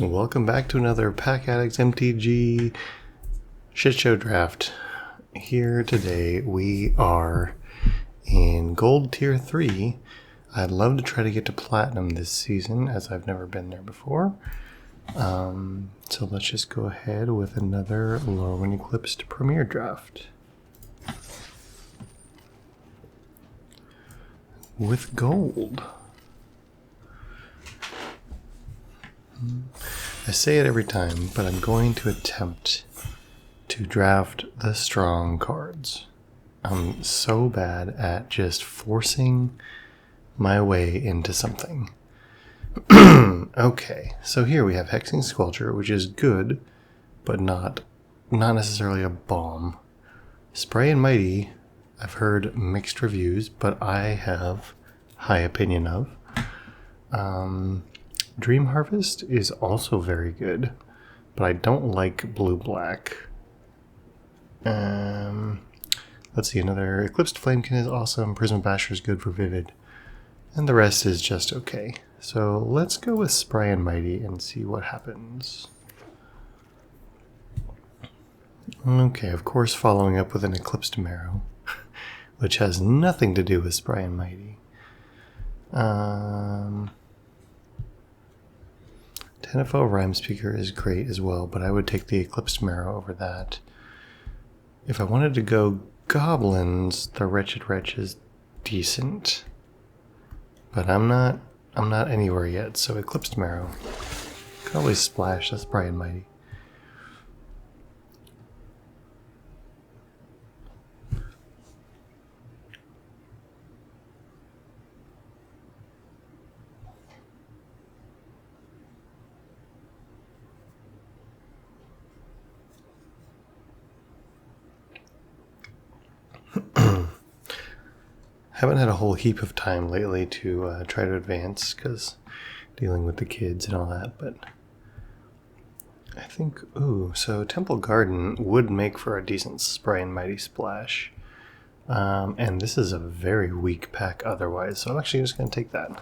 Welcome back to another PackAddictsMTG shit show draft. Here today we are in Gold Tier 3. I'd love to try to get to Platinum this season, as I've never been there before. So let's just go ahead with another Lorwyn Eclipsed Premier draft. With gold. I say it every time, but I'm going to attempt to draft the strong cards. I'm so bad at just forcing my way into something. Okay, so here we have Hexing Squelcher, which is good, but not necessarily a bomb. Spray and Mighty, I've heard mixed reviews, but I have high opinion of. Dream Harvest is also very good, but I don't like blue-black. Let's see, another Eclipsed Flamekin is awesome, Prism Basher is good for Vivid, and the rest is just okay. So let's go with Spray and Mighty and see what happens. Okay, of course following up with an Eclipsed Marrow, which has nothing to do with Spray and Mighty. 10FO Rhyme Speaker is great as well, but I would take the Eclipsed Marrow over that. If I wanted to go Goblins, the Wretched Wretch is decent, but I'm not anywhere yet, so Eclipsed Marrow. Could always splash, that's Spray and Mighty. Haven't had a whole heap of time lately to try to advance because dealing with the kids and all that, but I think, so Temple Garden would make for a decent Spray and Mighty splash. And this is a very weak pack otherwise, so I'm actually just going to take that.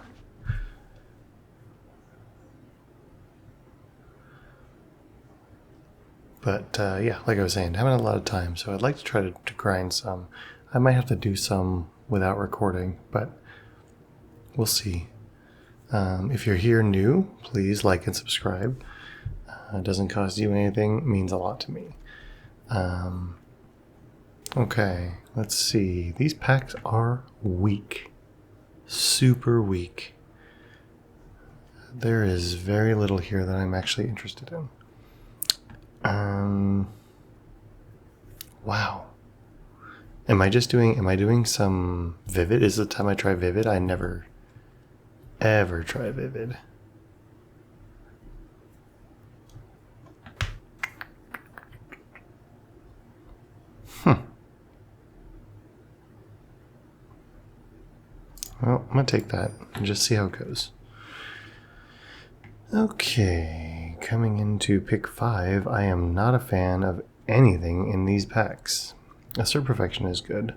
But yeah, like I was saying, haven't had a lot of time, so I'd like to try to grind some. I might have to do some without recording, but we'll see. If you're here new, please like and subscribe. It doesn't cost you anything, it means a lot to me. Okay, let's see. These packs are weak. Super weak. There is very little here that I'm actually interested in. Wow. Am I doing some Vivid? Is it the time I try Vivid? I never, ever try Vivid. Well, I'm going to take that and just see how it goes. Okay, coming into pick 5, I am not a fan of anything in these packs. Assert Perfection is good.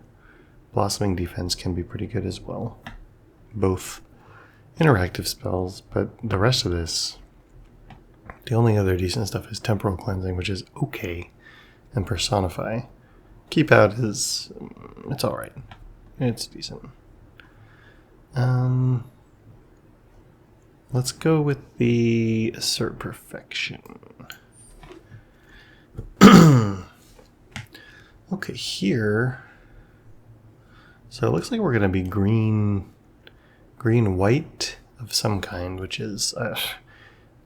Blossoming Defense can be pretty good as well. Both interactive spells, but the rest of this, the only other decent stuff is Temporal Cleansing, which is okay, and Personify. Keep Out is, it's alright. It's decent. Let's go with the Assert Perfection. Okay, here. So it looks like we're going to be green-white of some kind, which is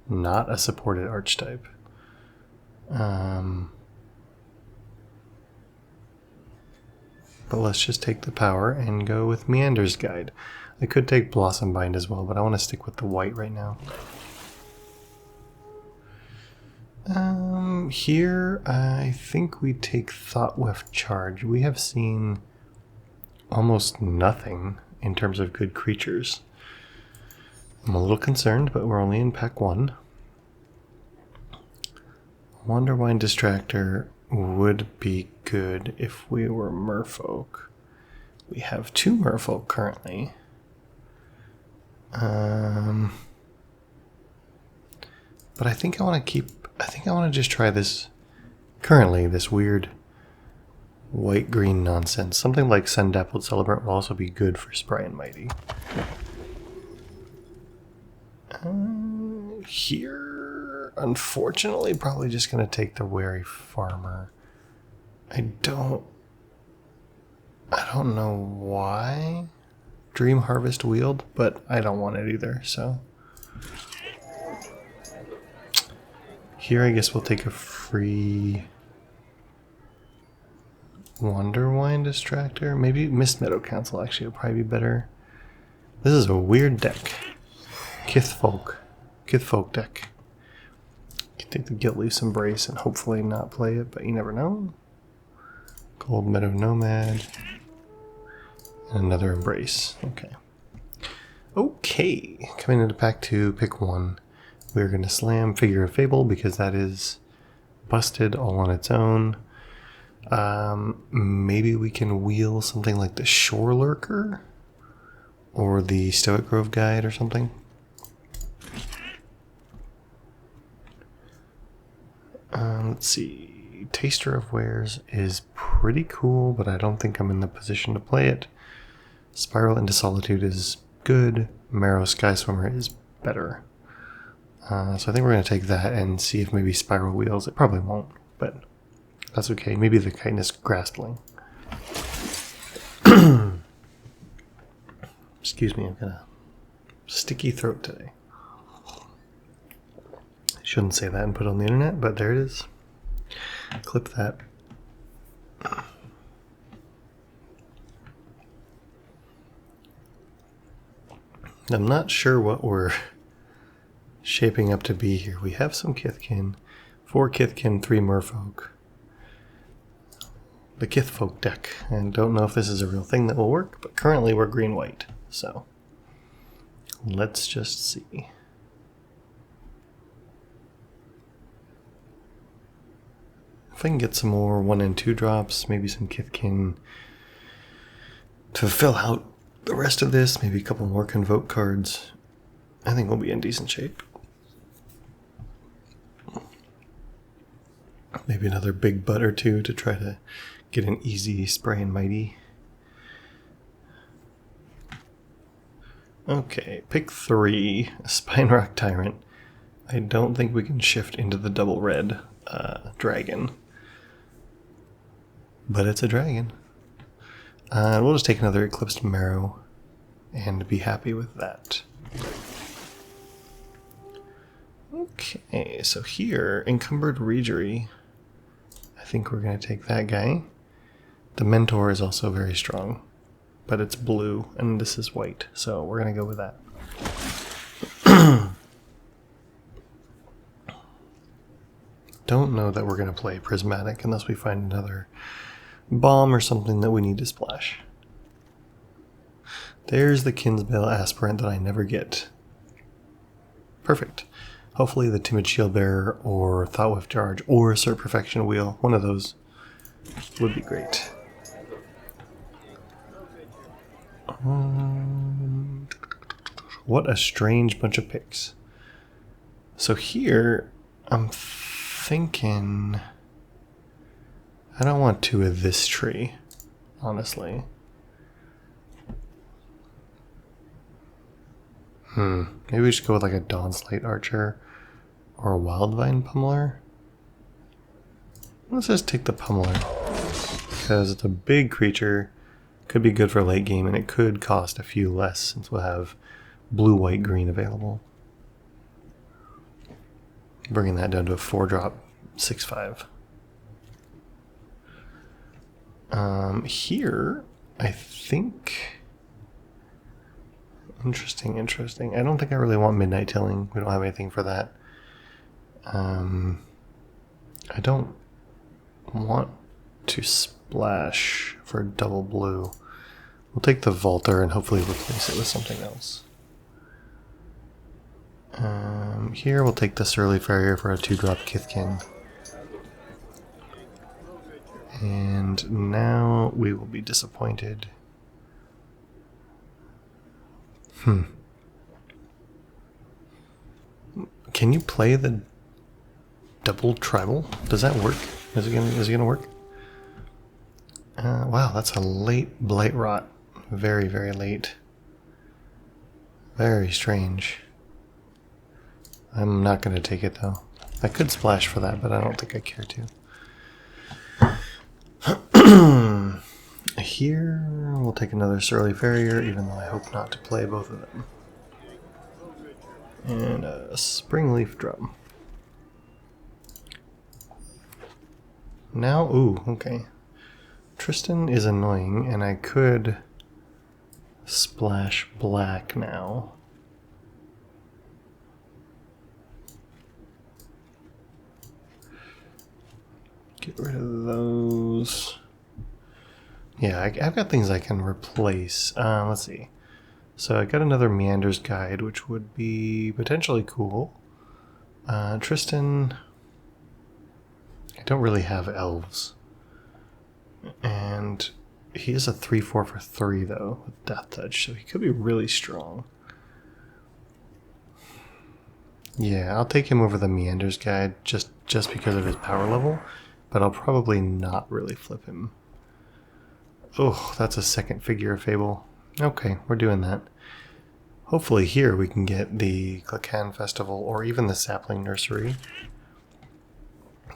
not a supported archetype. But let's just take the power and go with Meander's Guide. I could take Blossom Bind as well, but I want to stick with the white right now. Here, I think we take Thoughtweft Charge. We have seen almost nothing in terms of good creatures. I'm a little concerned, but we're only in pack 1. Wonderwine Distractor would be good if we were Merfolk. We have 2 Merfolk currently. But I think I want to just try this, currently, this weird white-green nonsense. Something like Sun-Dappled Celebrant will also be good for Spry and Mighty. Here, unfortunately, probably just going to take the Wary Farmer. I don't know why Dream Harvest Wield, but I don't want it either, so. Here I guess we'll take a free Wonderwine Distractor. Maybe Mist Meadow Council actually would probably be better. This is a weird deck. Kithfolk deck. You can take the Guiltleaf's Embrace and hopefully not play it, but you never know. Gold Meadow Nomad. And another Embrace. Okay. Okay. Coming into pack 2, pick 1. We're going to slam Figure of Fable because that is busted all on its own. Maybe we can wheel something like the Shore Lurker or the Stoic Grove Guide or something. Let's see. Taster of Wares is pretty cool, but I don't think I'm in the position to play it. Spiral into Solitude is good. Marrow Sky Swimmer is better. So I think we're going to take that and see if maybe Spiral wheels. It probably won't, but that's okay. Maybe the Kindness Graspling. Excuse me, I've got a sticky throat today. Shouldn't say that and put it on the internet, but there it is. Clip that. I'm not sure what we're shaping up to be here. We have some Kithkin, 4 Kithkin, 3 Merfolk. The Kithfolk deck, and don't know if this is a real thing that will work, but currently we're green-white, so let's just see. If I can get some more 1 and 2 drops, maybe some Kithkin to fill out the rest of this, maybe a couple more Convoke cards, I think we'll be in decent shape. Maybe another big butt or 2 to try to get an easy Spray and Mighty. Okay, pick 3, a Spinerock Tyrant. I don't think we can shift into the double red dragon. But it's a dragon. We'll just take another Eclipsed Marrow and be happy with that. Okay, so here, Encumbered Regery. I think we're going to take that guy. The Mentor is also very strong, but it's blue, and this is white, so we're going to go with that. Don't know that we're going to play Prismatic unless we find another bomb or something that we need to splash. There's the Kinsbale Aspirant that I never get. Perfect. Hopefully the Timid Shieldbearer or Thoughtwolf Charge or Assert Perfection Wheel, one of those would be great. What a strange bunch of picks. So here, I'm thinking I don't want 2 of this tree, honestly. Maybe we should go with like a Dawnslate Archer or a Wildvine Pummeler. Let's just take the Pummeler because it's a big creature, could be good for late game, and it could cost a few less since we'll have blue, white, green available. Bringing that down to a 4-drop, 6/5. Here, I think... Interesting. I don't think I really want Midnight Tilling. We don't have anything for that. I don't want to splash for double blue. We'll take the Vaulter and hopefully replace it with something else. Here we'll take the Surly Farrier for a 2-drop Kithkin. And now we will be disappointed. Can you play the double tribal. Does that work? Is it gonna work? Wow, that's a late Blight Rot. Very, very late. Very strange. I'm not gonna take it though. I could splash for that, but I don't think I care to. Here, we'll take another Surly Farrier, even though I hope not to play both of them. And a Springleaf Drum. Now, ooh, okay. Tristan is annoying, and I could splash black now. Get rid of those. Yeah, I've got things I can replace. Let's see. So I got another Meander's Guide, which would be potentially cool. Tristan, I don't really have elves. And he is a 3/4 for 3 though, with Death Touch, so he could be really strong. Yeah, I'll take him over the Meander's Guide just because of his power level, but I'll probably not really flip him. Oh, that's a second Figure of Fable. Okay, we're doing that. Hopefully here we can get the Klakan Festival or even the Sapling Nursery.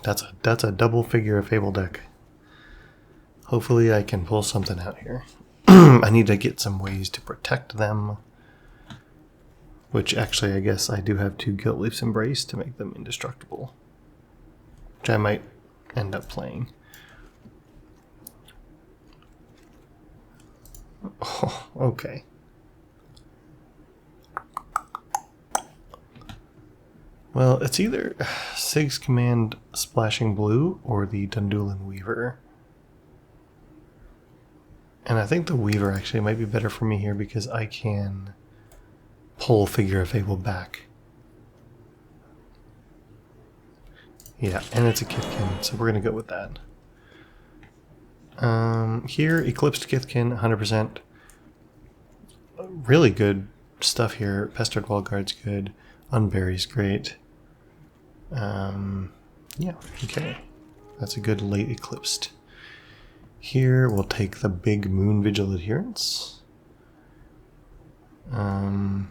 That's a double Figure of Fable deck. Hopefully I can pull something out here. I need to get some ways to protect them. Which actually I guess I do have 2 Guilt Leaf's Embrace to make them indestructible. Which I might end up playing. Oh, okay. Well, it's either Sig's Command Splashing Blue or the Dundulan Weaver. And I think the Weaver actually might be better for me here because I can pull Figure of Fable back. Yeah, and it's a Kithkin, so we're going to go with that. Here, Eclipsed Kithkin, 100%. Really good stuff here. Pestered Wallguard's good. Unbury's great. Yeah, okay. That's a good late Eclipsed. Here, we'll take the big Moon Vigil Adherence. Yeah,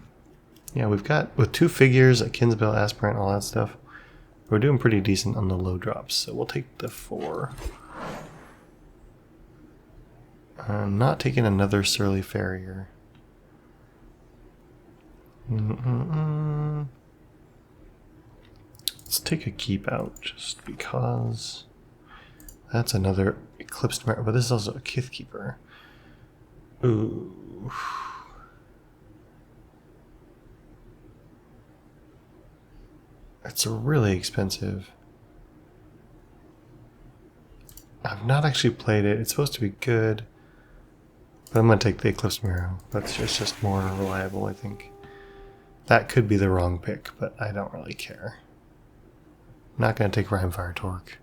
we've got, with 2 figures, a Kinsbell Aspirant, all that stuff, we're doing pretty decent on the low drops, so we'll take the 4. I'm not taking another Surly Farrier. Let's take a Keep out, just because. That's another Eclipsed Mirror, but this is also a Kithkeeper. Ooh. It's really expensive. I've not actually played it. It's supposed to be good. But I'm going to take the Eclipsed Mirror. That's just more reliable, I think. That could be the wrong pick, but I don't really care. I'm not going to take Rhymefire Torque.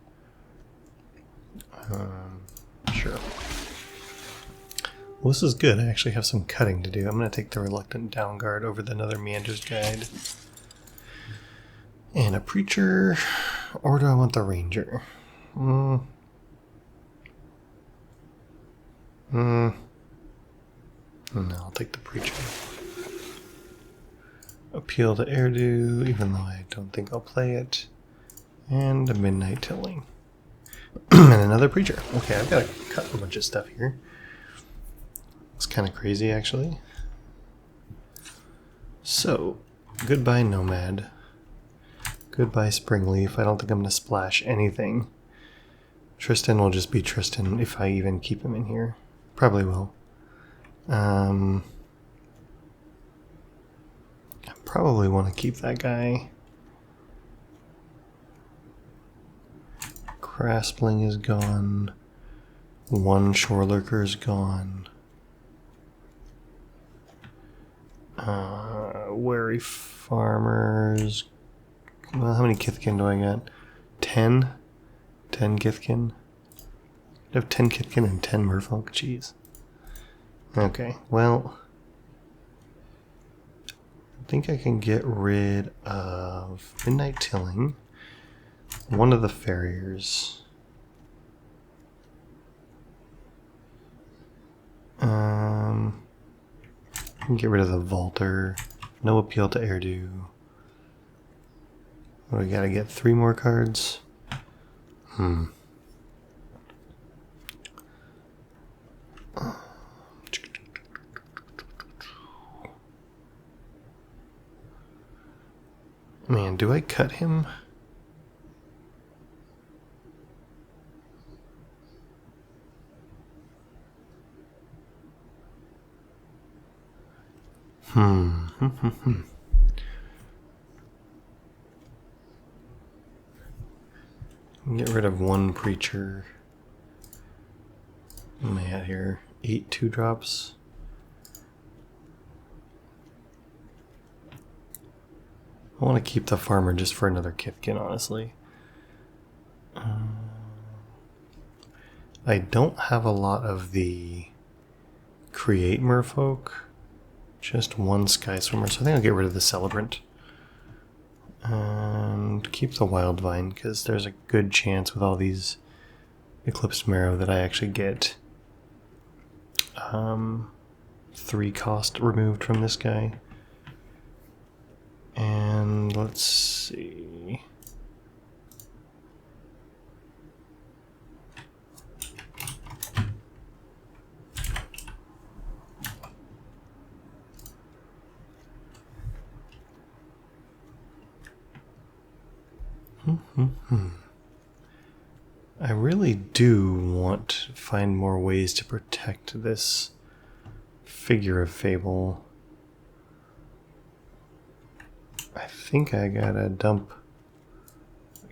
Sure. Well, this is good. I actually have some cutting to do. I'm going to take the Reluctant Downguard over the another Meander's Guide. And a Preacher. Or do I want the Ranger? No, I'll take the Preacher. Appeal to Erdu, even though I don't think I'll play it. And a Midnight Tilling. And another Preacher. Okay, I've got to cut a bunch of stuff here. It's kind of crazy, actually. So, goodbye Nomad. Goodbye Springleaf. I don't think I'm going to splash anything. Tristan will just be Tristan if I even keep him in here. Probably will. I probably want to keep that guy. Craspling is gone. 1 Shore Lurker is gone. Wary Farmers. Well, how many Kithkin do I got? 10? 10 Kithkin? I have 10 Kithkin and 10 Merfolk? Jeez. Okay, well, I think I can get rid of Midnight Tilling. one of the farriers. Get rid of the Vaulter. No appeal to Erdu. What, we gotta get 3 more cards? Man, do I cut him? Get rid of 1 preacher. What am I at here? 8 2-drops. I want to keep the farmer just for another Kithkin, honestly. I don't have a lot of the create merfolk. Just 1 sky swimmer, so I think I'll get rid of the celebrant. And keep the wild vine, because there's a good chance with all these Eclipsed Marrow that I actually get 3 cost removed from this guy. And let's see. I really do want to find more ways to protect this figure of Fable. I think I gotta dump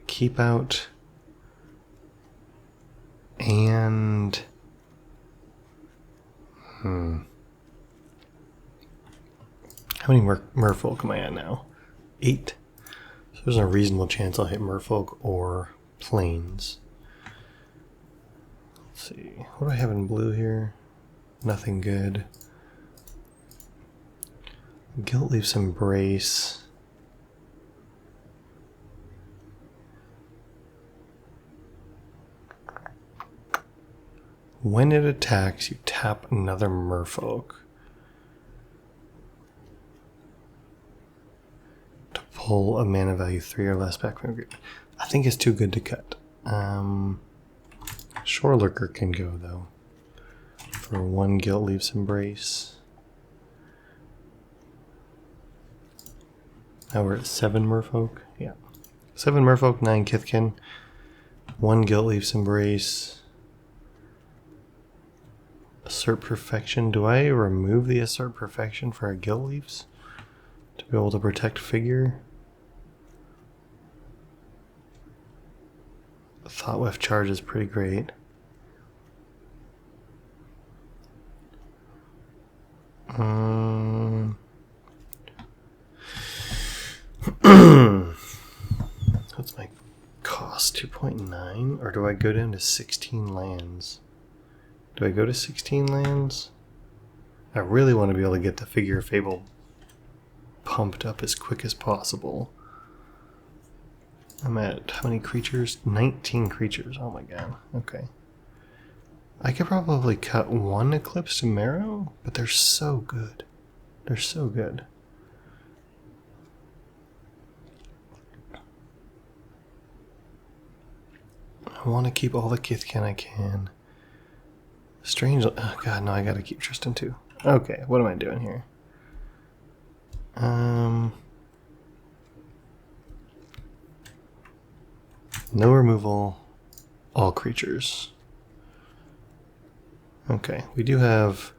Keep Out and how many merfolk am I at now? 8. So there's a reasonable chance I'll hit merfolk or plains. Let's see, what do I have in blue here? Nothing good. Guiltleaf's Embrace. When it attacks, you tap another merfolk to pull a mana value 3 or less back from your group. I think it's too good to cut. Shore Lurker can go though for 1 Guiltleaf's Embrace. Now we're at 7 merfolk. Yeah, 7 merfolk, 9 Kithkin, 1 Guiltleaf's Embrace. Assert Perfection. Do I remove the Assert Perfection for a Guiltleaf's to be able to protect figure? The Thought Whiff charge is pretty great. What's my cost? 2.9? Or do I go down to 16 lands? Do I go to 16 lands? I really want to be able to get the figure of Fable pumped up as quick as possible. I'm at how many creatures? 19 creatures. Oh my god. Okay. I could probably cut 1 Eclipsed Marrow, but they're so good. They're so good. I want to keep all the Kithkin I can. Strange. Oh god, no, I gotta keep Tristan too. Okay, what am I doing here? No removal, all creatures. Okay, we do have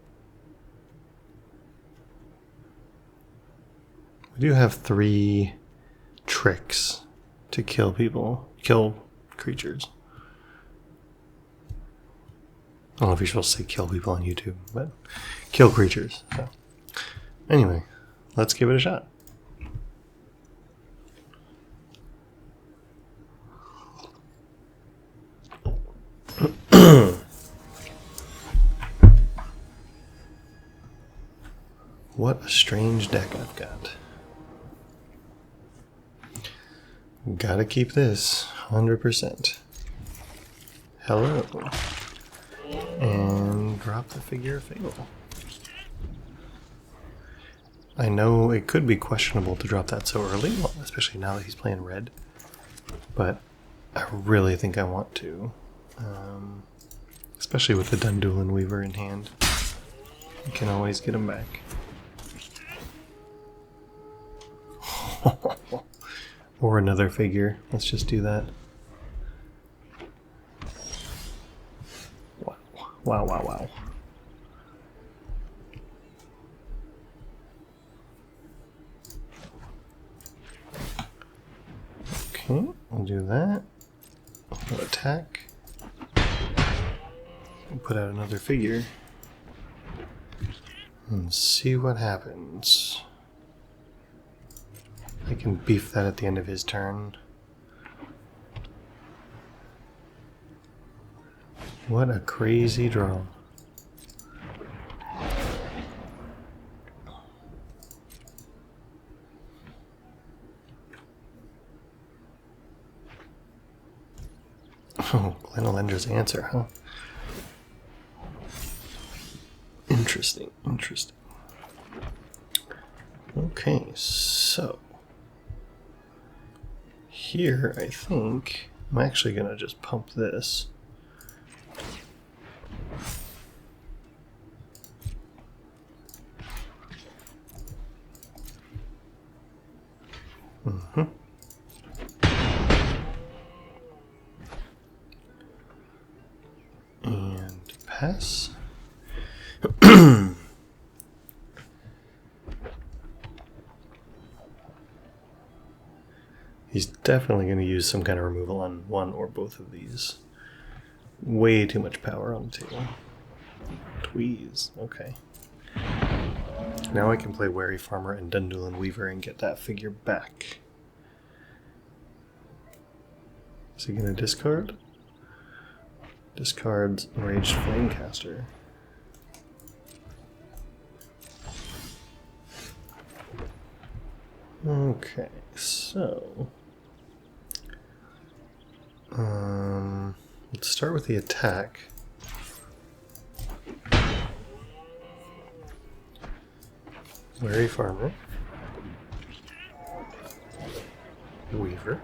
3 tricks to kill creatures. I don't know if you're supposed to say kill people on YouTube, but kill creatures. So, anyway, let's give it a shot. What a strange deck I've got. Gotta keep this. 100%. Hello. And drop the figure of Fable. I know it could be questionable to drop that so early, especially now that he's playing red, but I really think I want to. Especially with the Dundulin Weaver in hand. You can always get him back. Or another figure. Let's just do that. Wow, wow, wow, wow. Okay, we'll do that. We'll attack. We'll put out another figure. And see what happens. I can beef that at the end of his turn. What a crazy draw. Oh, Glenalendra's answer, huh? Interesting, interesting. Okay, so here I think I'm actually gonna just pump this. And pass. He's definitely going to use some kind of removal on one or both of these. Way too much power on the table. Tweeze. Okay. Now I can play Wary Farmer and Dundulin Weaver and get that figure back. Is he going to discard? Discards Enraged Flamecaster. Okay, so let's start with the attack. Wary Farmer, Weaver,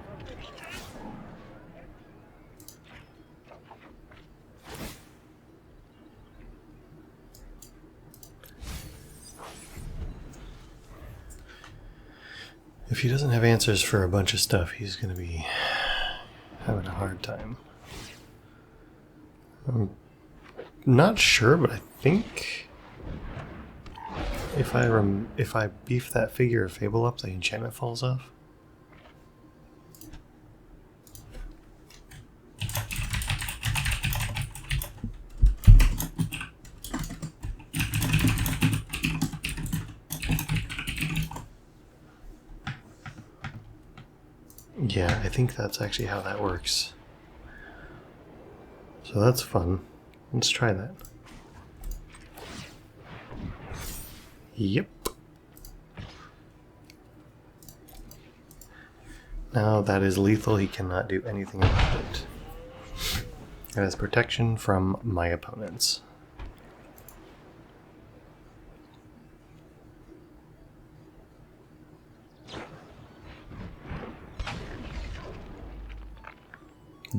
if he doesn't have answers for a bunch of stuff, he's going to be having a hard time. I'm not sure, but I think if I beef that figure of Fable up, the enchantment falls off. Yeah, I think that's actually how that works. So that's fun. Let's try that. Yep. Now that is lethal, he cannot do anything about it. It has protection from my opponents.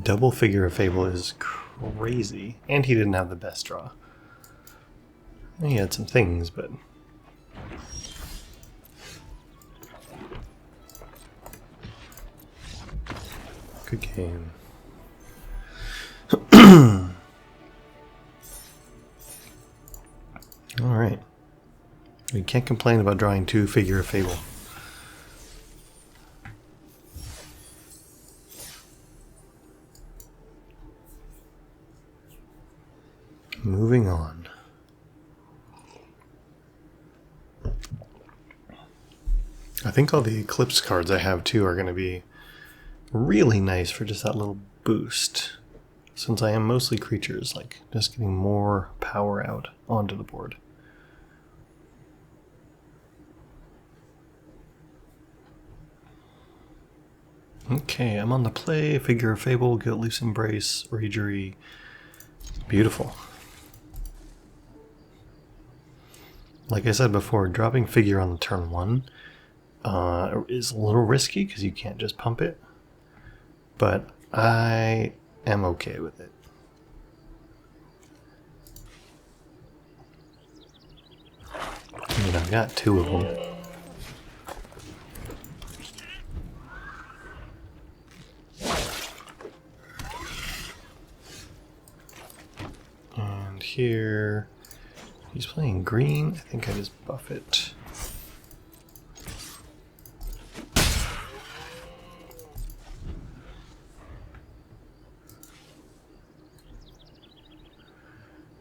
Double Figure of Fable is crazy. And he didn't have the best draw. He had some things, but... good game. Alright. We can't complain about drawing 2 Figure of Fable. Moving on. I think all the Eclipse cards I have too are going to be really nice for just that little boost. Since I am mostly creatures, like just getting more power out onto the board. Okay, I'm on the play. Figure of Fable, Guilt Leaf's Embrace, Ragery. Beautiful. Like I said before, dropping figure on the turn 1 is a little risky because you can't just pump it. But I am okay with it. I mean, I've got 2 of them. And here, he's playing green. I think I just buff it.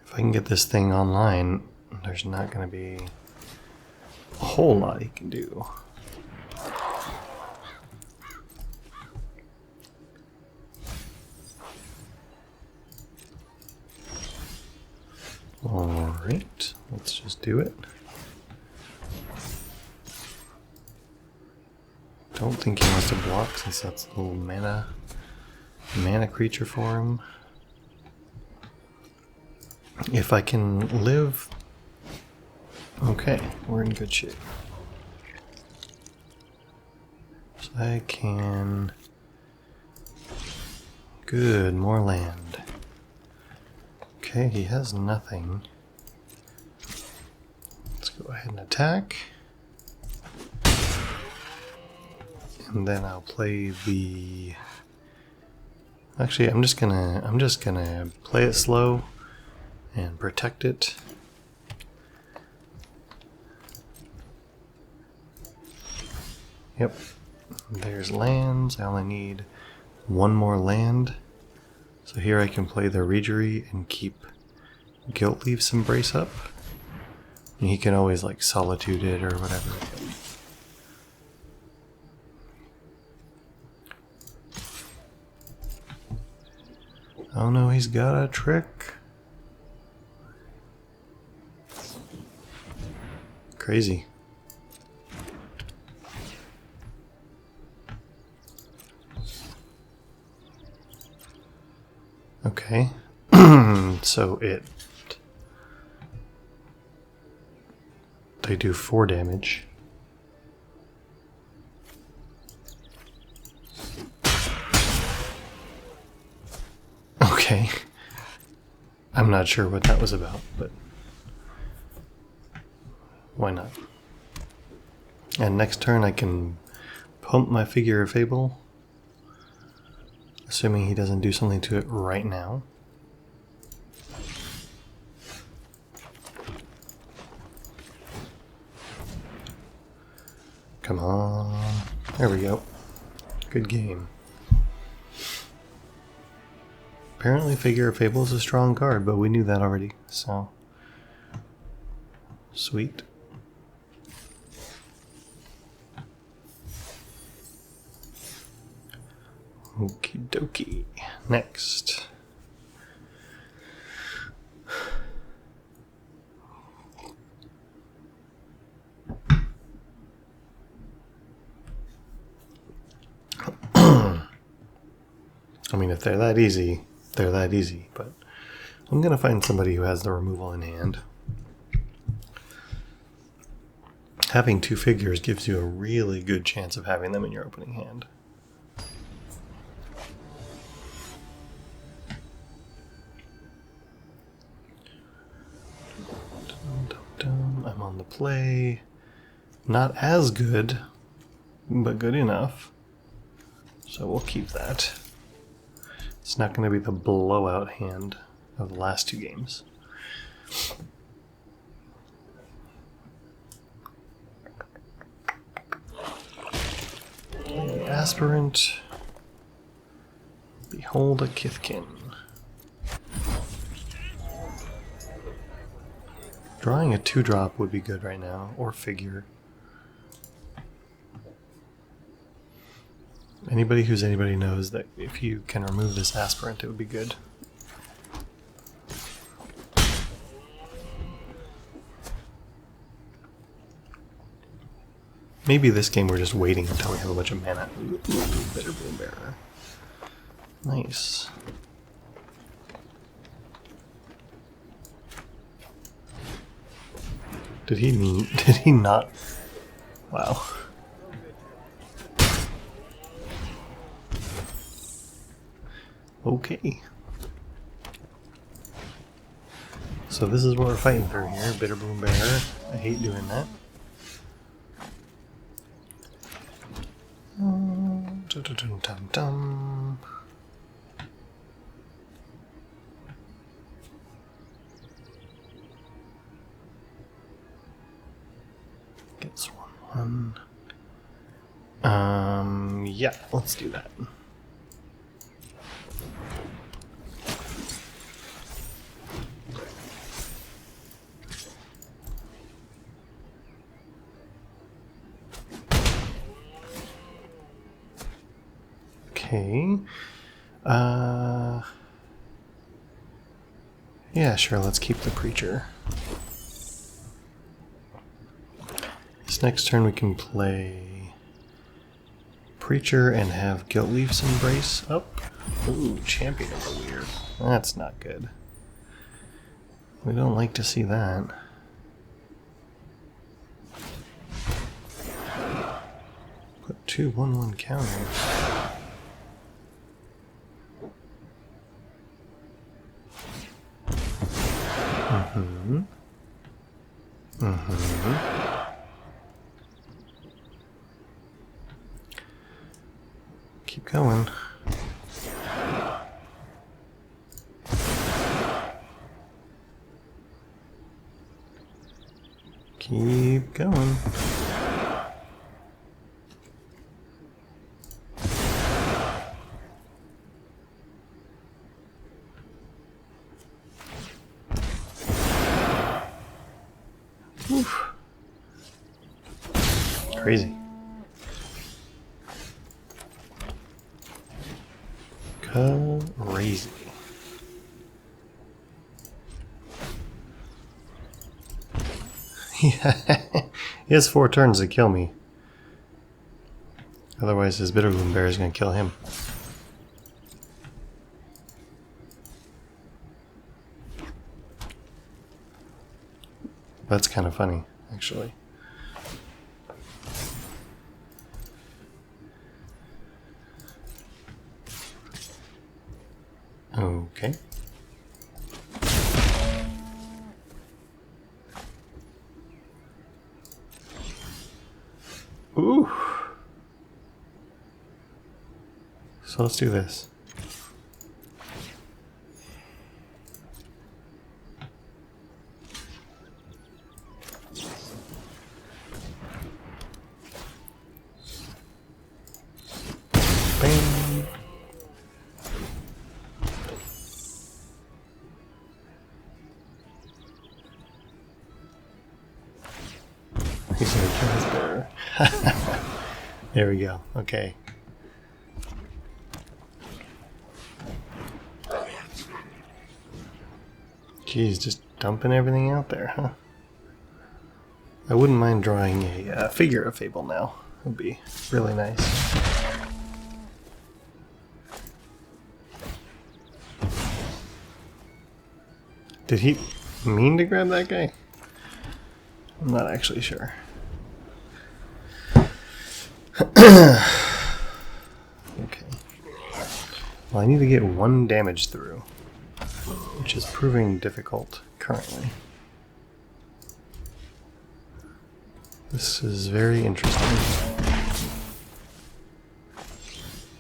If I can get this thing online, there's not going to be a whole lot he can do. Alright, let's just do it. Don't think he wants to block since that's a little mana creature for him. If I can live... Okay, we're in good shape. So I can... Good, more land. Okay, he has nothing. Let's go ahead and attack. And then I'll play the... Actually, I'm just gonna play it slow and protect it. Yep. There's lands. I only need 1 more land. So here I can play the Ragery and keep Guilt Leaf's Embrace up. And he can always like Solitude it or whatever. Oh no, he's got a trick. Crazy. Okay. So they do 4 damage. Okay. I'm not sure what that was about, but why not? And next turn I can pump my Figure of Fable, assuming he doesn't do something to it right now. Come on. There we go. Good game. Apparently Figure of Fable is a strong card, but we knew that already, so... Sweet. Okie dokie. Next. I mean, if they're that easy, they're that easy, but I'm gonna find somebody who has the removal in hand. Having 2 figures gives you a really good chance of having them in your opening hand. I'm on the play. Not as good, but good enough. So we'll keep that. It's not going to be the blowout hand of the last 2 games. The Aspirant. Behold a Kithkin. Drawing a 2-drop would be good right now, or Figure. Anybody knows that if you can remove this Aspirant, it would be good. Maybe this game we're just waiting until we have a bunch of mana. Ooh, Bitter Bloom Bearer. Nice. Did he not? Wow. Okay. So this is what we're fighting through here, Bitter Bloom Bearer. I hate doing that. Dum-dum-dum-dum. Gets 1/1. Yeah, let's do that. Okay. Yeah, sure, let's keep the Preacher. This next turn we can play Preacher and have Guiltleaf's Embrace up. Ooh, Champion of the Weird. That's not good. We don't like to see that. Put 2 1/1 counters. Keep going. Keep going. Oof. Crazy. Crazy. Yeah, he has 4 turns to kill me. Otherwise his Bitter Bloom Bear is going to kill him. That's kind of funny, actually. Okay. Ooh. So let's do this. Bang. He's gonna kill his bear. There we go. Okay. Geez, just dumping everything out there, huh? I wouldn't mind drawing a figure of Fable now. It would be really nice. Did he mean to grab that guy? I'm not actually sure. Okay. Well, I need to get 1 damage through, which is proving difficult currently. This is very interesting.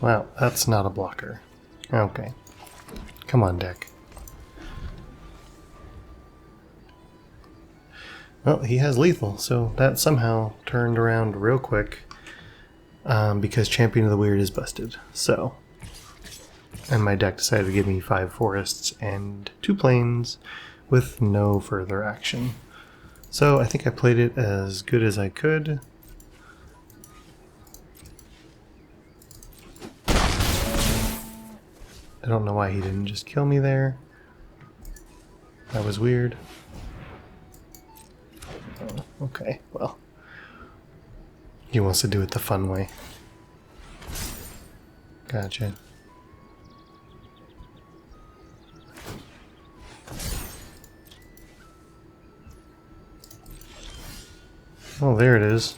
Wow, that's not a blocker. Okay. Come on, deck. Well, he has lethal, so that somehow turned around real quick because Champion of the Weird is busted. So, and my deck decided to give me 5 forests and 2 plains with no further action. So I think I played it as good as I could. I don't know why he didn't just kill me there. That was weird. Oh, okay, well. He wants to do it the fun way. Gotcha. Oh, there it is.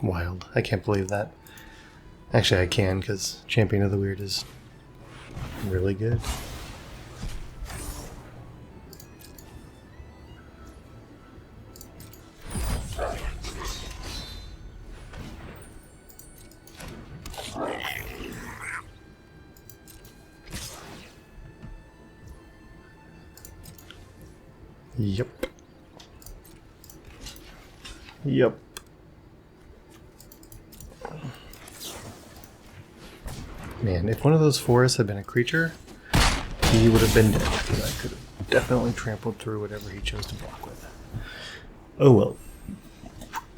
Wild. I can't believe that. Actually, I can, because Champion of the Weird is really good. Yep. Yep. Man, if one of those forests had been a creature, he would have been dead. I could have definitely trampled through whatever he chose to block with. Oh well.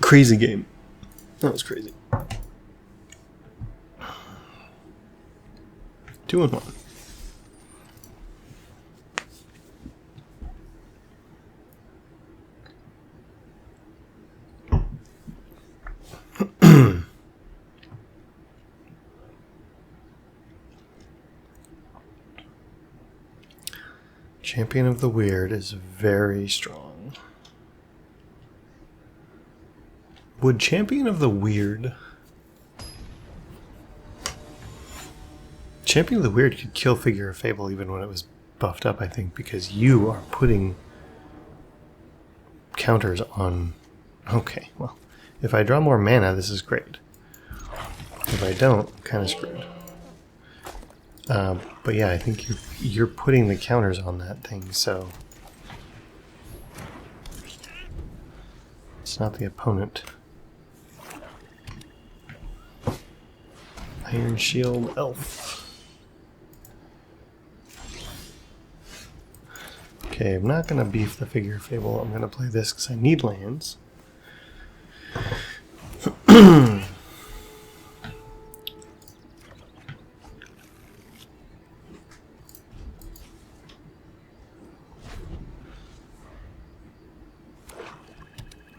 Crazy game. That was crazy. 2-1. Champion of the Weird is very strong. Would Champion of the Weird... Champion of the Weird could kill Figure of Fable even when it was buffed up, I think, because you are putting counters on... Okay, well, if I draw more mana, this is great. If I don't, I'm kind of screwed. But yeah, I think you're putting the counters on that thing, so it's not the opponent. Iron Shield Elf. Okay, I'm not going to beef the Figure of Fable. I'm going to play this because I need lands.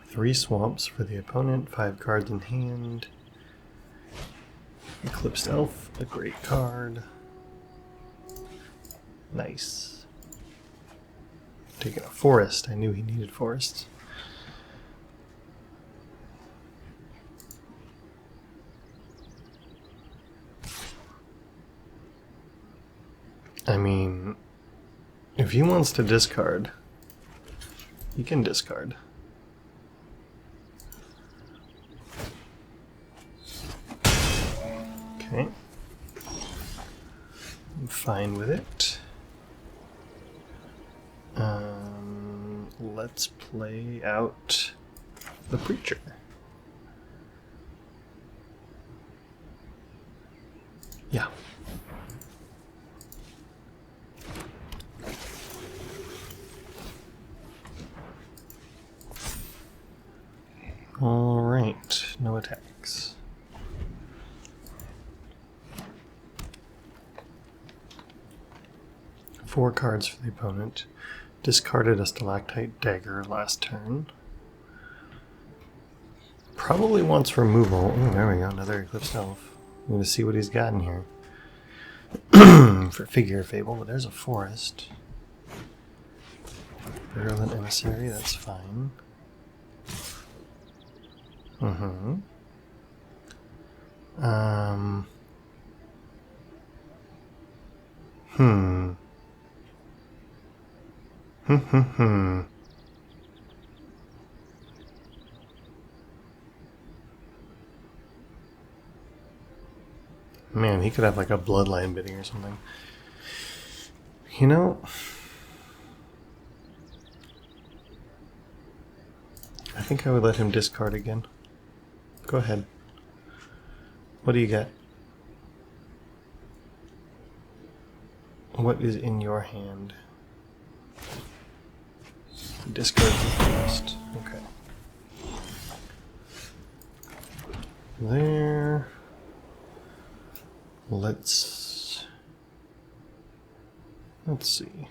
3 swamps for the opponent, 5 cards in hand. Eclipsed Elf, a great card. Nice. Taking a forest. I knew he needed forests. I mean, if he wants to discard, he can discard. Okay. I'm fine with it. Let's play out the Preacher. Yeah. All right, no attacks. Four cards for the opponent. Discarded a Stalactite Dagger last turn. Probably wants removal. Oh, there we go, another Eclipsed Elf. I'm going to see what he's got in here. For Figure of Fable, but there's a forest. Virulent Emissary, that's fine. Hmm. Man, he could have like a bloodline bidding or something. You know, I think I would let him discard again. Go ahead. What do you got? What is in your hand? Discard first. Okay. There. Let's see.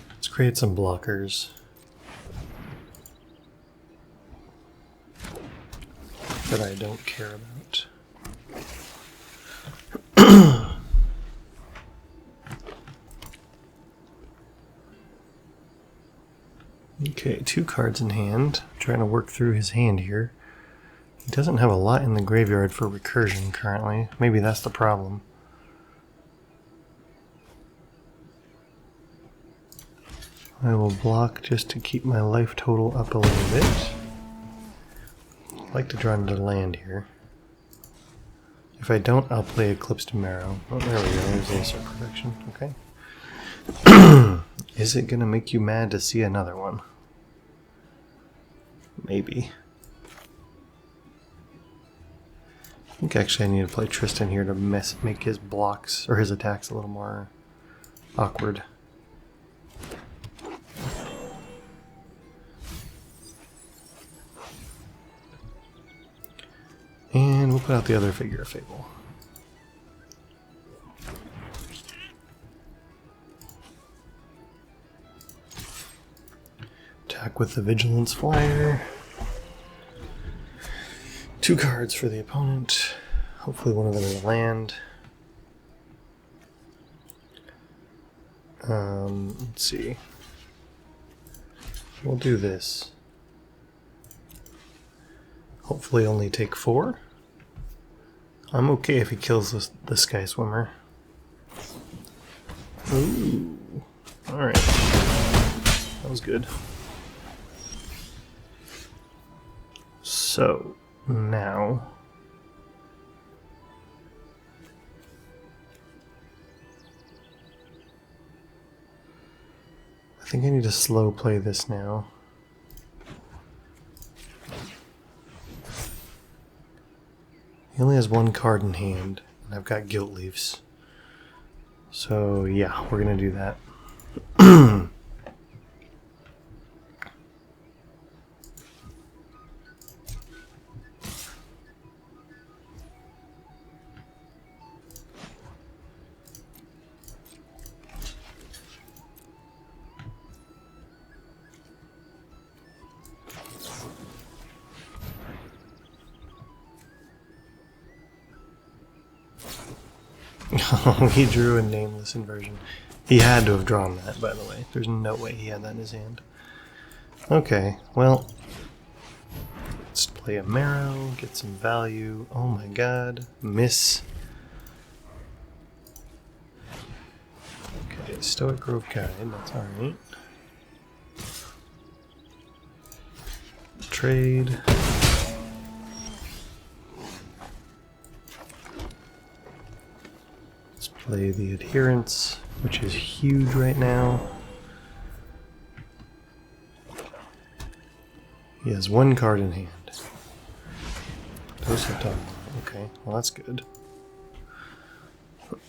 Let's create some blockers that I don't care about. Okay, 2 cards in hand. I'm trying to work through his hand here. He doesn't have a lot in the graveyard for recursion currently. Maybe that's the problem. I will block just to keep my life total up a little bit. I'd like to draw into land here. If I don't, I'll play Eclipsed Marrow. Oh, there we go. There's Acer Perfection. Okay. Is it going to make you mad to see another one? Maybe. I think actually I need to play Tristan here to make his blocks, or his attacks, a little more awkward. And we'll put out the other Figure of Fable. Attack with the Vigilance Flyer. 2 cards for the opponent. Hopefully one of them is a land. Let's see. We'll do this. Hopefully only take 4. I'm okay if he kills the Sky Swimmer. Ooh. Alright. That was good. So, now... I think I need to slow play this now. He only has 1 card in hand, and I've got Guilt Leaves. So yeah, we're gonna do that. Oh, he drew a nameless inversion. He had to have drawn that, by the way. There's no way he had that in his hand. Okay, well, let's play a Marrow, get some value. Oh my god, miss. Okay, Stoic Grove Guide, that's alright. Trade. Play the Adherence, which is huge right now. He has 1 card in hand. Okay, well that's good.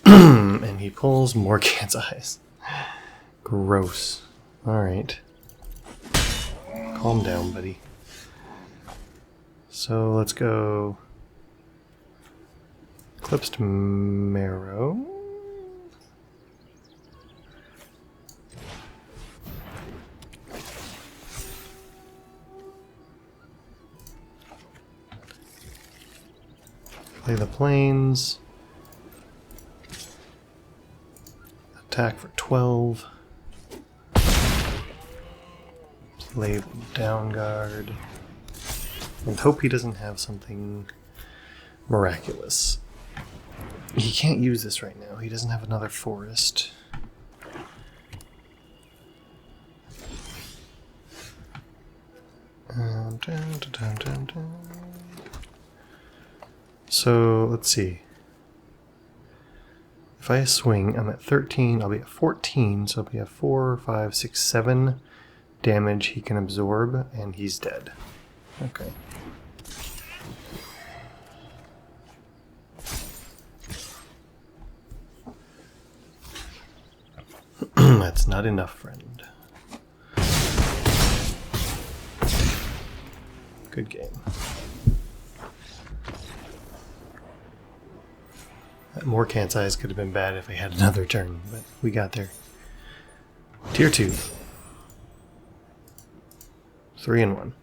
And he pulls more Cat's Eyes. Gross. Alright. Calm down, buddy. So let's go Eclipsed Marrow. Play the Plains. Attack for 12. Play the Down Guard. And hope he doesn't have something miraculous. He can't use this right now. He doesn't have another forest. So, let's see. If I swing, I'm at 13, I'll be at 14, so I'll be at 4, 5, 6, 7 damage he can absorb, and he's dead. Okay. That's not enough, friend. Good game. That more Can't Size could have been bad if I had another turn, but we got there. Tier 2. 3 and 1.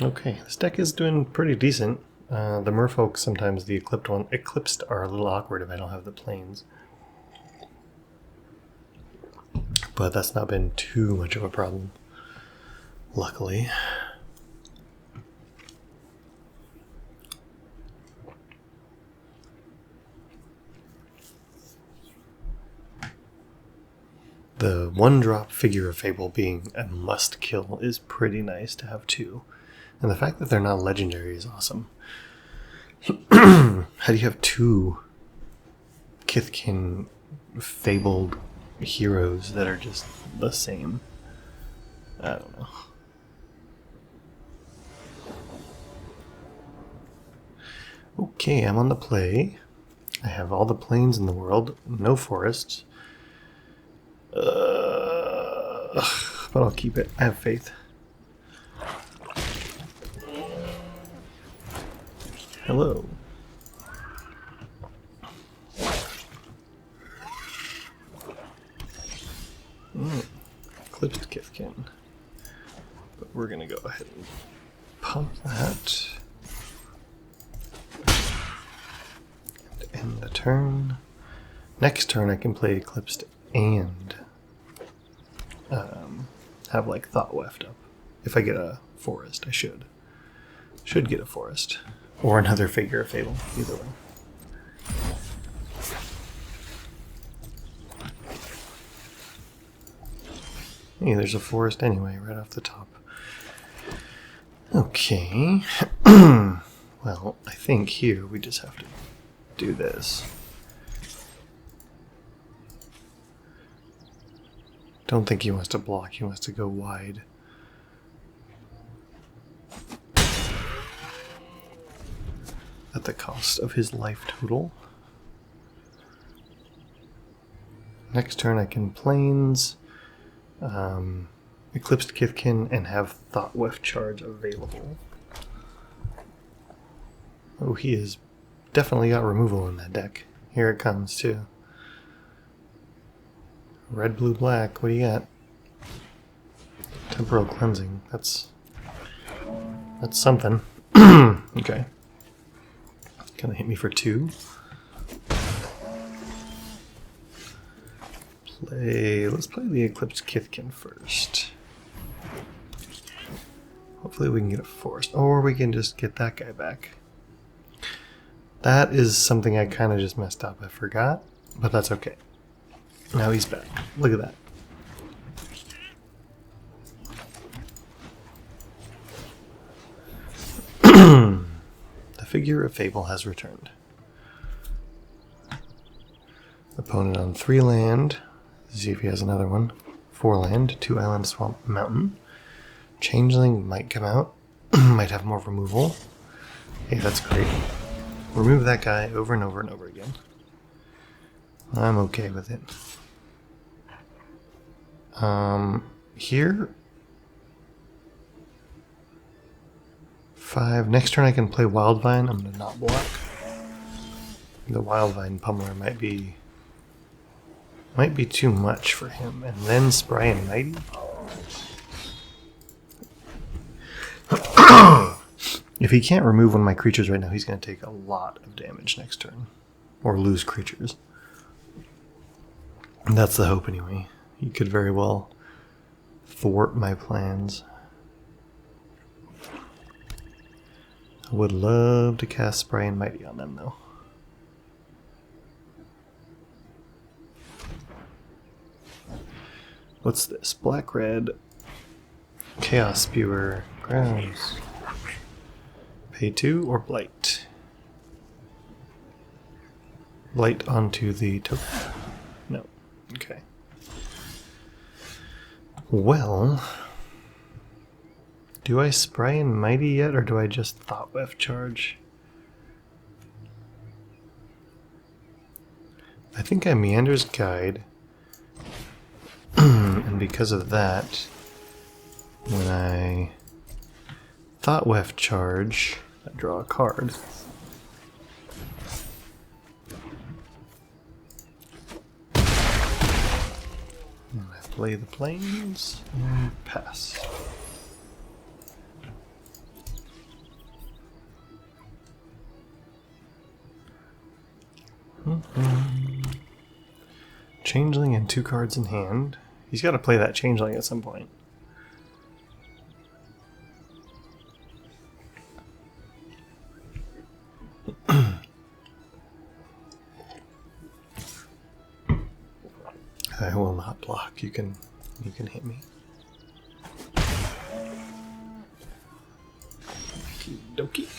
Okay, this deck is doing pretty decent. The merfolk, sometimes the Eclipsed are a little awkward if I don't have the planes. But that's not been too much of a problem, luckily. The 1-drop Figure of Fable being a must kill is pretty nice to have too. And the fact that they're not legendary is awesome. How do you have 2 Kithkin fabled heroes that are just the same? I don't know. Okay, I'm on the play. I have all the plains in the world, no forests. But I'll keep it. I have faith. Hello. Eclipsed Kithkin. But we're going to go ahead and pump that. And end the turn. Next turn I can play Eclipsed and have like Thought Weft up. If I get a forest, I should. Should get a forest. Or another Figure of Fable, either way. Hey, there's a forest anyway, right off the top. Okay. Well, I think here we just have to do this. Don't think he wants to block, he wants to go wide. At the cost of his life total. Next turn I can plains, Eclipsed Kithkin, and have Thought Weft charge available. Oh, he has definitely got removal in that deck. Here it comes too. Red, blue, black, what do you got? Temporal Cleansing, that's something. Okay. Gonna hit me for 2. Let's play the Eclipsed Kithkin first. Hopefully we can get a forest, or we can just get that guy back. That is something I kind of just messed up. I forgot, but that's okay. Now he's back. Look at that. The Figure of Fable has returned. Opponent on 3 land. See if he has another one. 4 land, 2 island, swamp, mountain. Changeling might come out. Might have more removal. Hey, that's great. Remove that guy over and over and over again. I'm okay with it. Here. 5. Next turn I can play Wildvine. I'm going to not block. The Wildvine Pummeler might be too much for him. And then Spry and Mighty. If he can't remove one of my creatures right now, he's going to take a lot of damage next turn. Or lose creatures. And that's the hope anyway. He could very well thwart my plans. I would love to cast Spry and Mighty on them though. What's this? Black, red, Chaos Spewer, grounds. Pay 2 or blight? Blight onto the token. No. Okay. Well, do I Spry and Mighty yet, or do I just Thought Weft charge? I think I Meander's Guide, and because of that, when I Thought-Weft charge, I draw a card. And I play the plains and pass. Changeling and 2 cards in hand. He's got to play that Changeling at some point. I will not block. You can hit me. Okie dokie.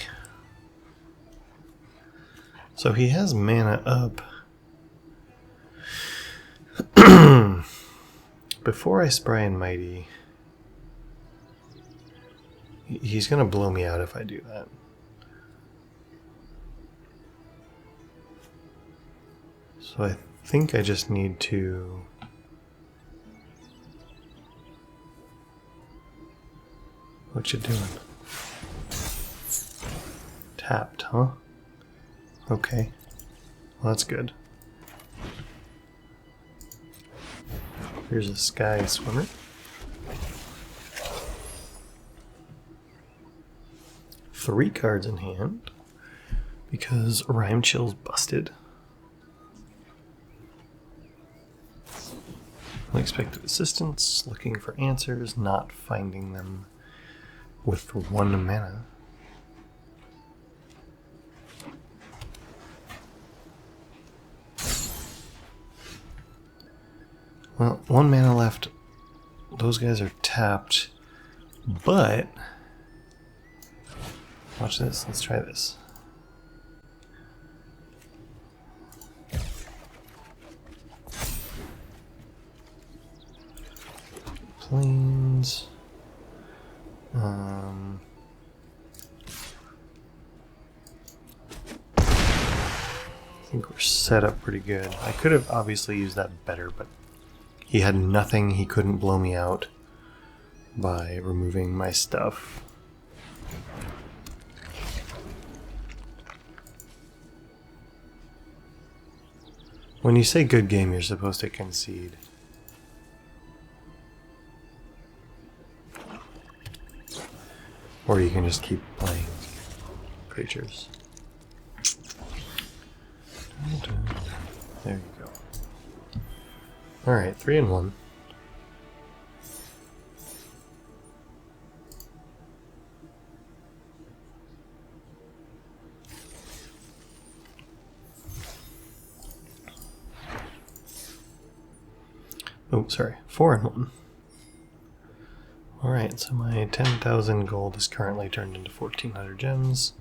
So he has mana up. Before I Spry and Mighty, he's going to blow me out if I do that. So I think I just need to... What you doing? Tapped, huh? Okay. Well, that's good. Here's a Sky Swimmer. Three cards in hand because Rhyme Chill's busted. Unexpected assistance, looking for answers, not finding them with 1 mana. Well, 1 mana left. Those guys are tapped, but watch this. Let's try this. Plains. I think we're set up pretty good. I could have obviously used that better, but he had nothing. He couldn't blow me out by removing my stuff. When you say good game, you're supposed to concede. Or you can just keep playing creatures. There you go. Alright, 3 and 1. Oh, sorry, 4 and 1. Alright, so my 10,000 gold is currently turned into 1,400 gems.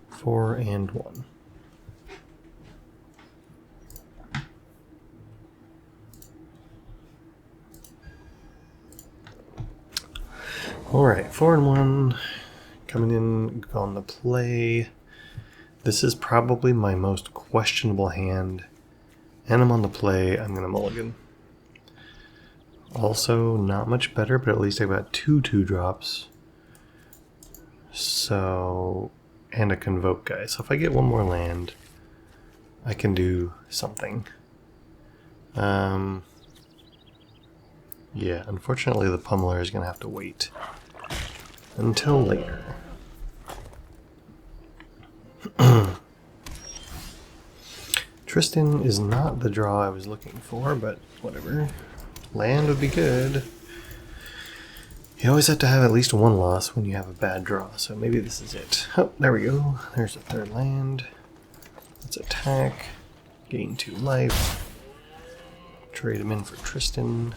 4 and 1. Alright, 4 and 1. Coming in on the play. This is probably my most questionable hand. And I'm on the play. I'm going to mulligan. Also, not much better, but at least I got 2 2-drops. So, and a Convoke guy. So if I get 1 more land, I can do something. Yeah, unfortunately the Pummeler is going to have to wait until later. Tristan is not the draw I was looking for, but whatever. Land would be good. You always have to have at least 1 loss when you have a bad draw, so maybe this is it. Oh, there we go. There's a 3rd land. Let's attack. Gain 2 life. Trade him in for Tristan.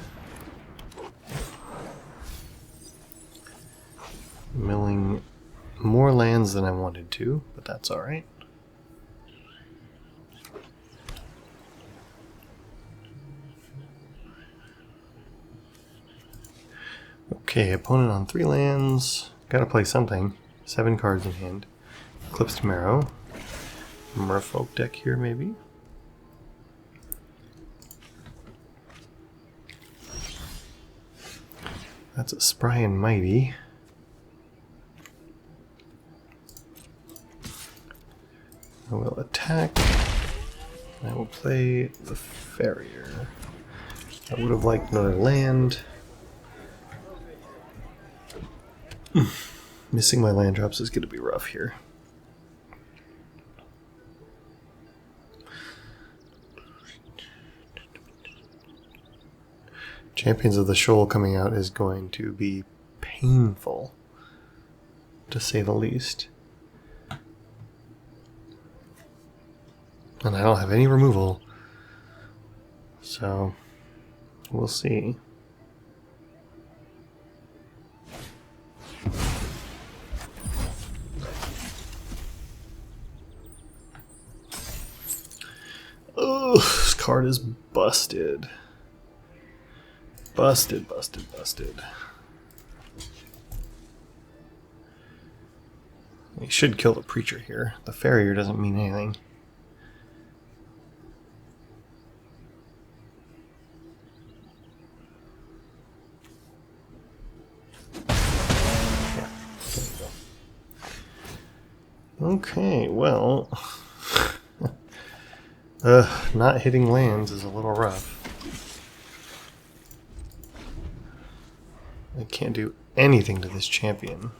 Milling more lands than I wanted to, but that's alright. Okay, opponent on 3 lands. Gotta play something. 7 cards in hand. Eclipsed Marrow. Merfolk deck here, maybe. That's a Spry and Mighty. I will attack. I will play the Farrier. I would have liked another land. Missing my land drops is going to be rough here. Champions of the Shoal coming out is going to be painful, to say the least. And I don't have any removal, so we'll see. Oh, this card is busted. Busted, busted, busted. We should kill the Preacher here. The Farrier doesn't mean anything. Yeah, there we go. Okay, well... not hitting lands is a little rough. I can't do anything to this champion.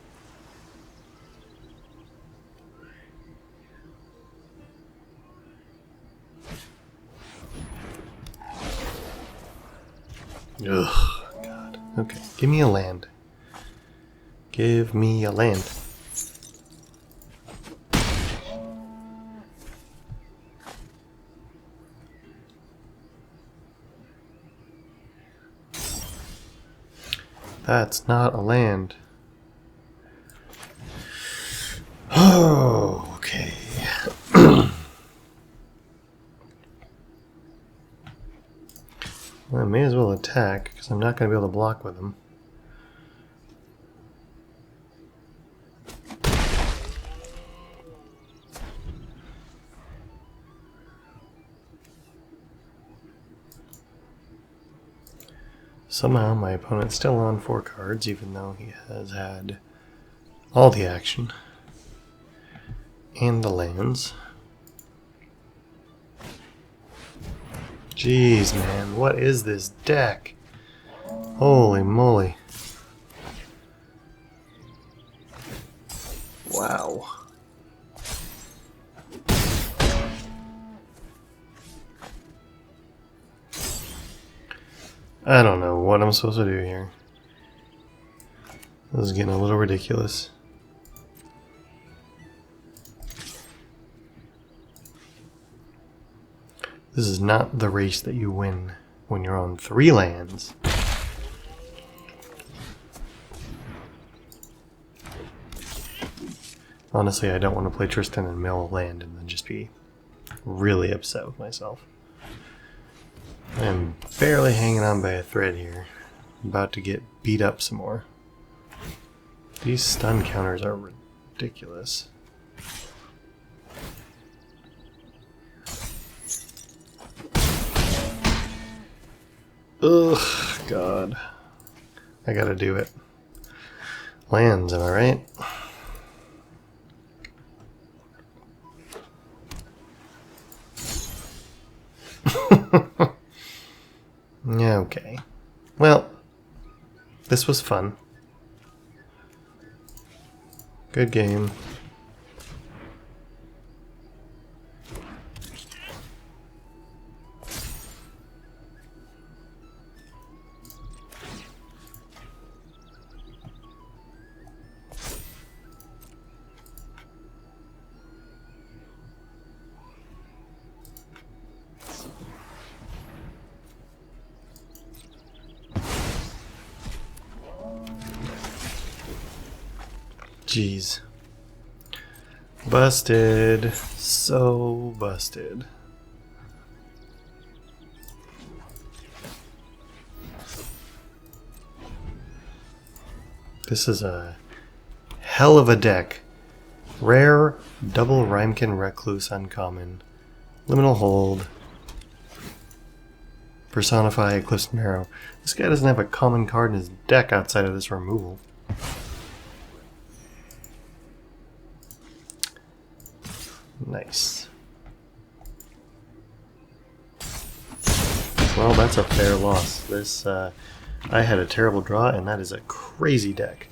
Ugh, God. Okay, give me a land. Give me a land. That's not a land. Oh, okay. Well, I may as well attack, because I'm not going to be able to block with him. Somehow my opponent's still on 4 cards, even though he has had all the action. And the lands. Jeez, man, what is this deck? Holy moly. Wow. I don't know what I'm supposed to do here. This is getting a little ridiculous. This is not the race that you win when you're on 3 lands. Honestly, I don't want to play Tristan and mill land and then just be really upset with myself. I'm barely hanging on by a thread here. I'm about to get beat up some more. These stun counters are ridiculous. Ugh, God. I gotta do it. Lands, am I right? Yeah, okay. Well, this was fun. Good game. Jeez. Busted. So busted. This is a hell of a deck Rare, double Rhymekin Recluse uncommon. Liminal Hold. Personify Eclipsed Marrow. This guy doesn't have a common card in his deck outside of this removal. Nice. Well, that's a fair loss. This, I had a terrible draw, and that is a crazy deck.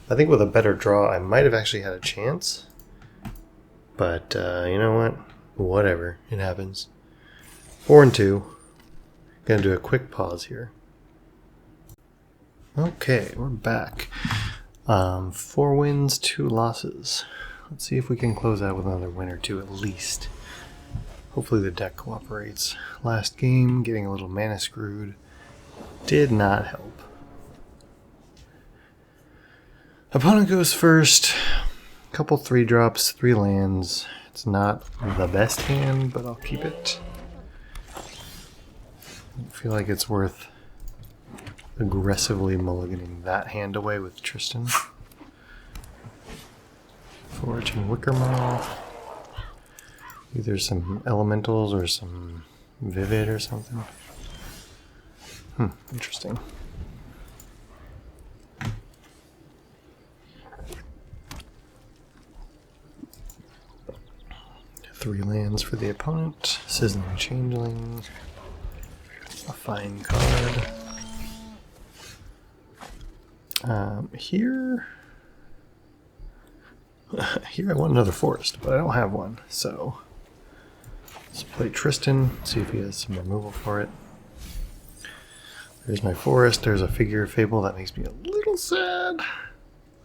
I think with a better draw, I might have actually had a chance. But, you know what? Whatever. It happens. 4 and 2. Gonna do a quick pause here. Okay, we're back. 4 wins, 2 losses. Let's see if we can close out with another win or 2 at least. Hopefully the deck cooperates. Last game, getting a little mana screwed did not help. Opponent goes first. Couple 3-drops, 3 lands. It's not the best hand, but I'll keep it. I feel like it's worth aggressively mulliganing that hand away with Tristan. Foraging Wickermaw. Either some elementals or some Vivid or something. Interesting. Three lands for the opponent. Sizzling Changeling. A fine card. Here I want another forest, but I don't have one, so let's play Tristan, see if he has some removal for it. There's my forest, there's a Figure of Fable, that makes me a little sad,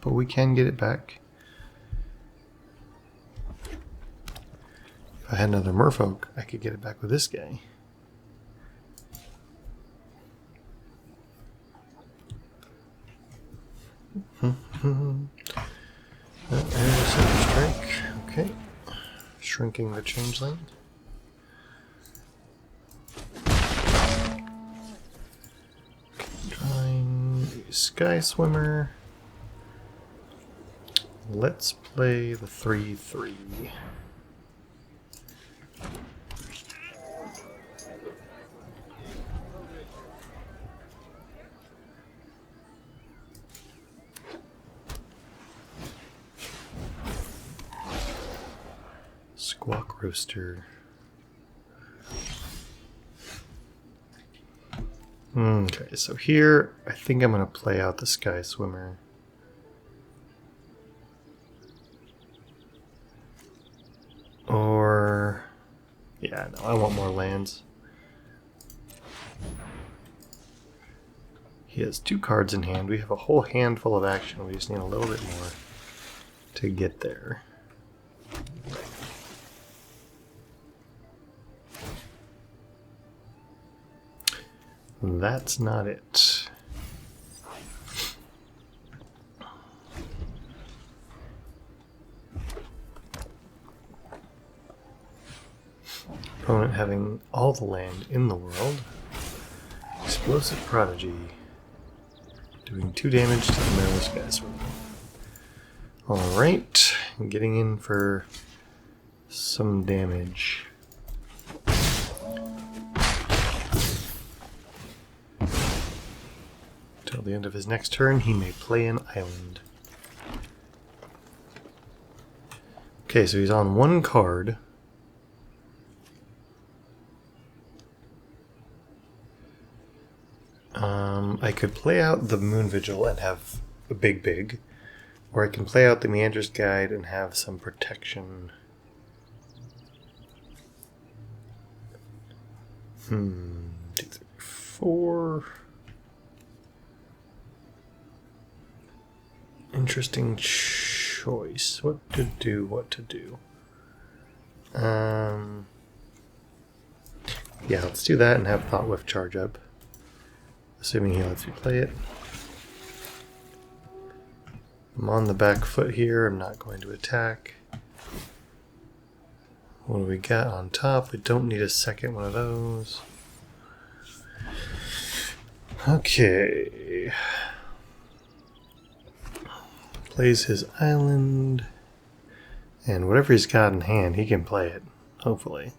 but we can get it back. If I had another Merfolk, I could get it back with this guy. Strike. Okay. Shrinking the Changeling. Drawing a Sky Swimmer. Let's play the 3/3. Squawk Roaster. Okay, so here I think I'm going to play out the Sky Swimmer. Or, yeah, no, I want more lands. He has 2 cards in hand. We have a whole handful of action. We just need a little bit more to get there. That's not it. Opponent having all the land in the world. Explosive Prodigy. Doing 2 damage to the Marrow Sky Swimmer. Alright, getting in for some damage. Till the end of his next turn, he may play an island. Okay, so he's on 1 card. I could play out the Moon Vigil and have a big, or I can play out the Meander's Guide and have some protection. 2, 3, 4. Interesting choice. What to do. Yeah, let's do that and have Thought Whiff charge up. Assuming he lets me play it. I'm on the back foot here. I'm not going to attack. What do we got on top? We don't need a second one of those. Okay. Plays his island. And whatever he's got in hand, he can play it, hopefully,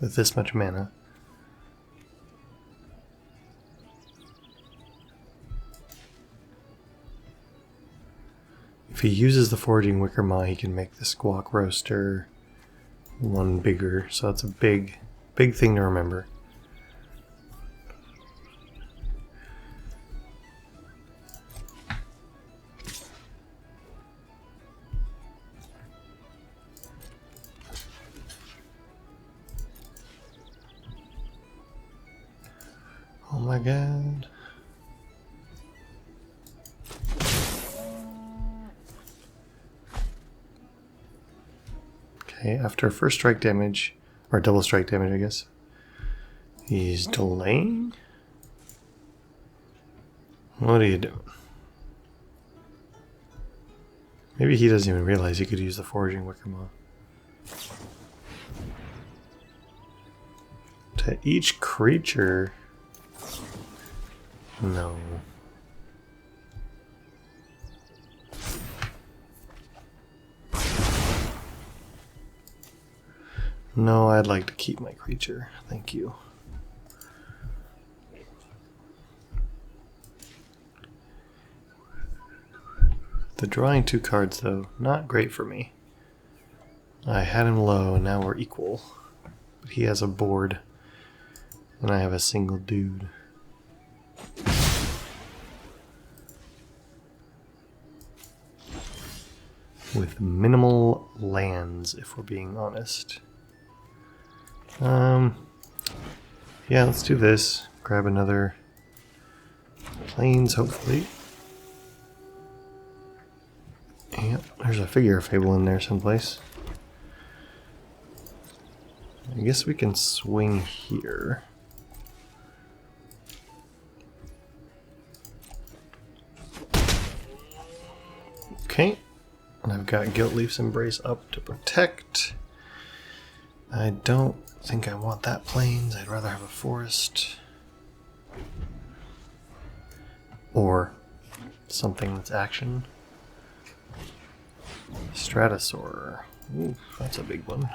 with this much mana. If he uses the Foraging Wickermaw, he can make the Squawk Roaster one bigger, so that's a big thing to remember. Oh my god. Okay, after first strike damage, or double strike damage, I guess, he's delaying? What are you doing? Maybe he doesn't even realize he could use the Foraging Wickermaw. To each creature? No. No, I'd like to keep my creature. Thank you. The drawing 2 cards, though, not great for me. I had him low, and now we're equal. But he has a board, and I have a single dude. With minimal lands, if we're being honest. Yeah, let's do this. Grab another plains, hopefully. Yep, there's a Figure of Fable in there someplace. I guess we can swing here. Okay. And I've got Guiltleaf's Embrace up to protect. I don't think I want that plains. I'd rather have a forest. Or something that's action. Stratosaur. Ooh, that's a big one.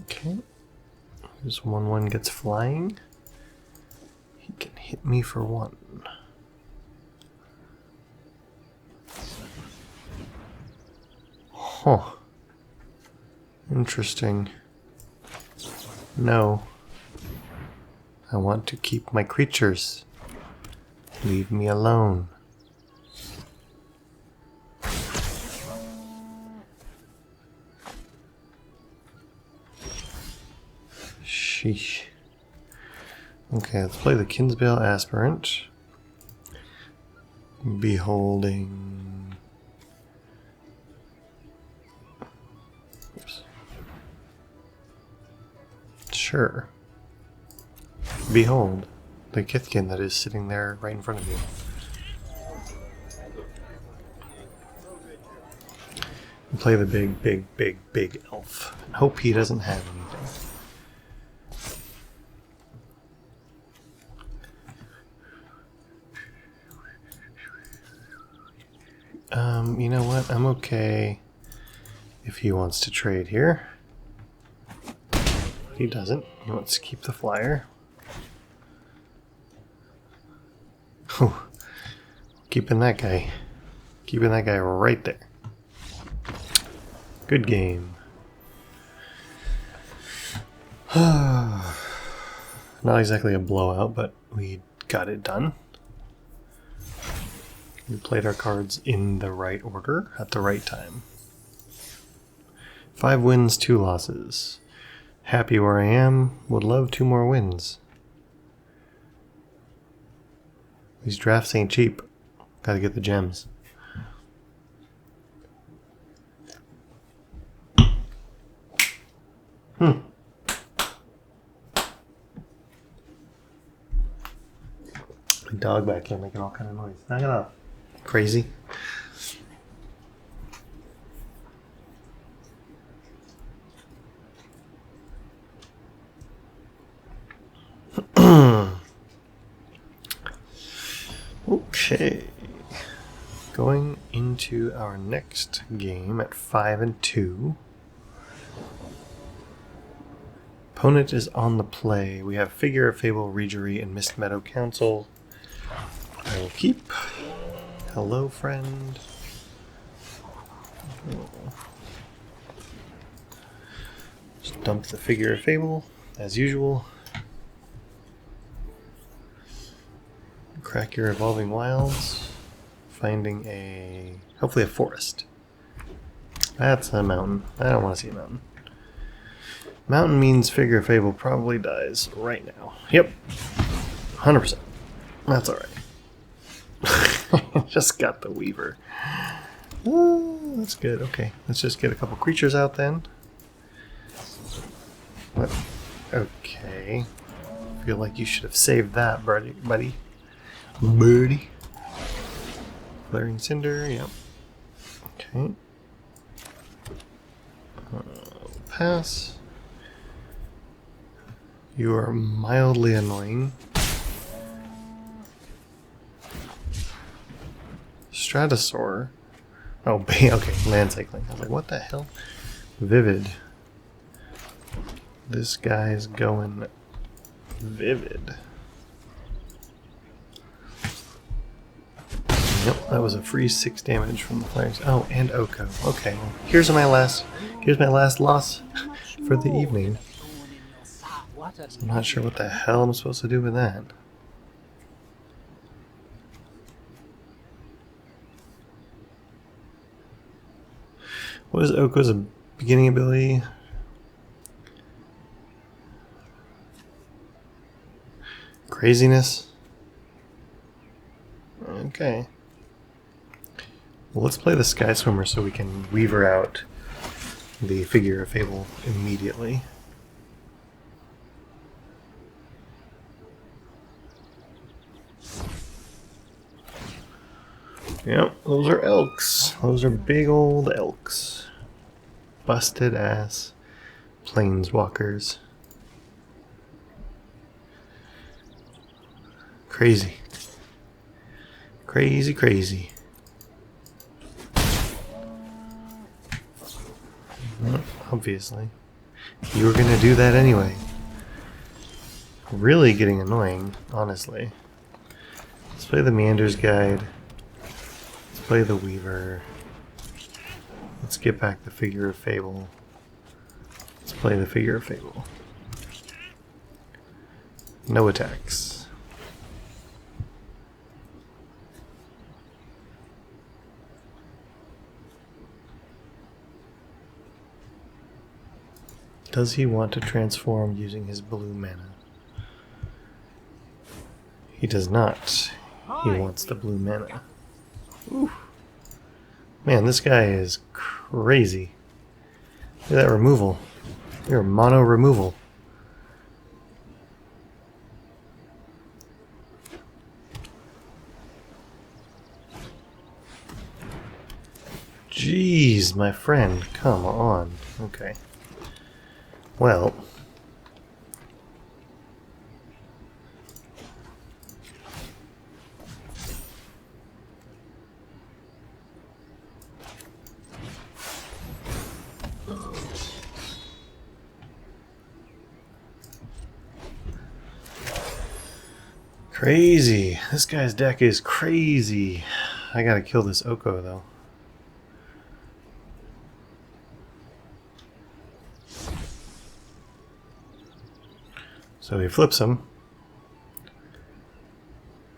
Okay. This 1/1 gets flying. He can hit me for 1. Huh. Interesting. No. I want to keep my creatures. Leave me alone. Sheesh. Okay, let's play the Kinsbale Aspirant. Beholding. Oops. Sure. Behold, the Kithkin that is sitting there right in front of you. And play the big elf. And hope he doesn't have anything. You know what? I'm okay if he wants to trade here. He doesn't. He wants to keep the flyer. Whew. Keeping that guy right there. Good game. Not exactly a blowout, but we got it done. We played our cards in the right order at the right time. 5 wins, 2 losses. Happy where I am. Would love 2 more wins. These drafts ain't cheap. Gotta get the gems. My dog back here making all kind of noise. Knock it off. Crazy. Okay. Going into into our next game at 5 and 2. Opponent is on the play. We have Figure of Fable, Regery, and Mist Meadow Council. I will keep. Hello, friend. Just dump the Figure of Fable, as usual. Crack your Evolving Wilds. Finding hopefully a forest. That's a mountain. I don't want to see a mountain. Mountain means Figure of Fable probably dies right now. Yep. 100%. That's alright. Just got the Weaver. Oh, that's good. Okay, let's just get a couple creatures out then. What? Okay. Feel like you should have saved that, buddy. Flaring Cinder, yep. Okay. Pass. You are mildly annoying. Stratosaur. Oh, okay, land cycling. I was like, what the hell? Vivid. This guy's going vivid. Yep, that was a free 6 damage from the flares. Oh, and Oko. Okay, well, here's my last loss for the evening. I'm not sure what the hell I'm supposed to do with that. What is Oko's beginning ability? Craziness? Okay. Well, let's play the Sky Swimmer so we can Weaver out the Figure of Fable immediately. Yep, those are elks. Those are big old elks. Busted ass planeswalkers. Crazy. Crazy, crazy. Well, obviously. You were gonna do that anyway. Really getting annoying, honestly. Let's play the Meander's Guide. Play the Weaver. Let's get back the Figure of Fable. Let's play the Figure of Fable. No attacks. Does he want to transform using his blue mana? He does not. He wants the blue mana. Ooh. Man, this guy is crazy. Look at that removal. You're mono removal. Jeez, my friend, come on. Okay. Well. Crazy. This guy's deck is crazy. I gotta kill this Oko though. So he flips him.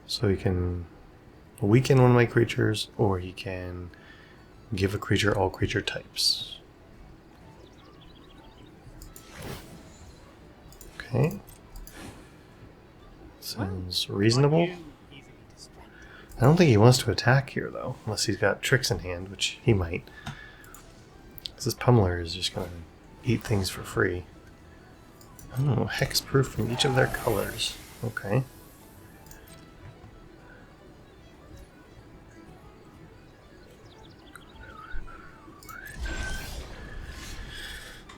So he can weaken one of my creatures, or he can give a creature all creature types. Okay. Sounds reasonable. I don't think he wants to attack here, though, unless he's got tricks in hand, which he might. This Pummeler is just going to eat things for free. Oh, hexproof from each of their colors. Okay.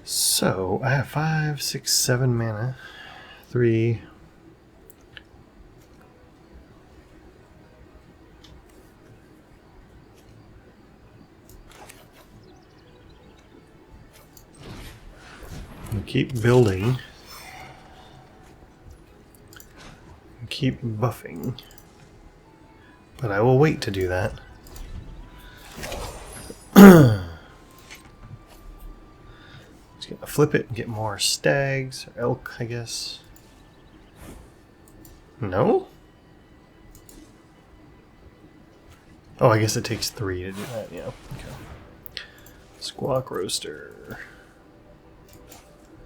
So, I have 5, 6, 7 mana. 3... keep building. Keep buffing. But I will wait to do that. Just gonna flip it and get more stags or elk, I guess. No? Oh, I guess it takes 3 to do that, yeah. Okay. Squawk Roaster.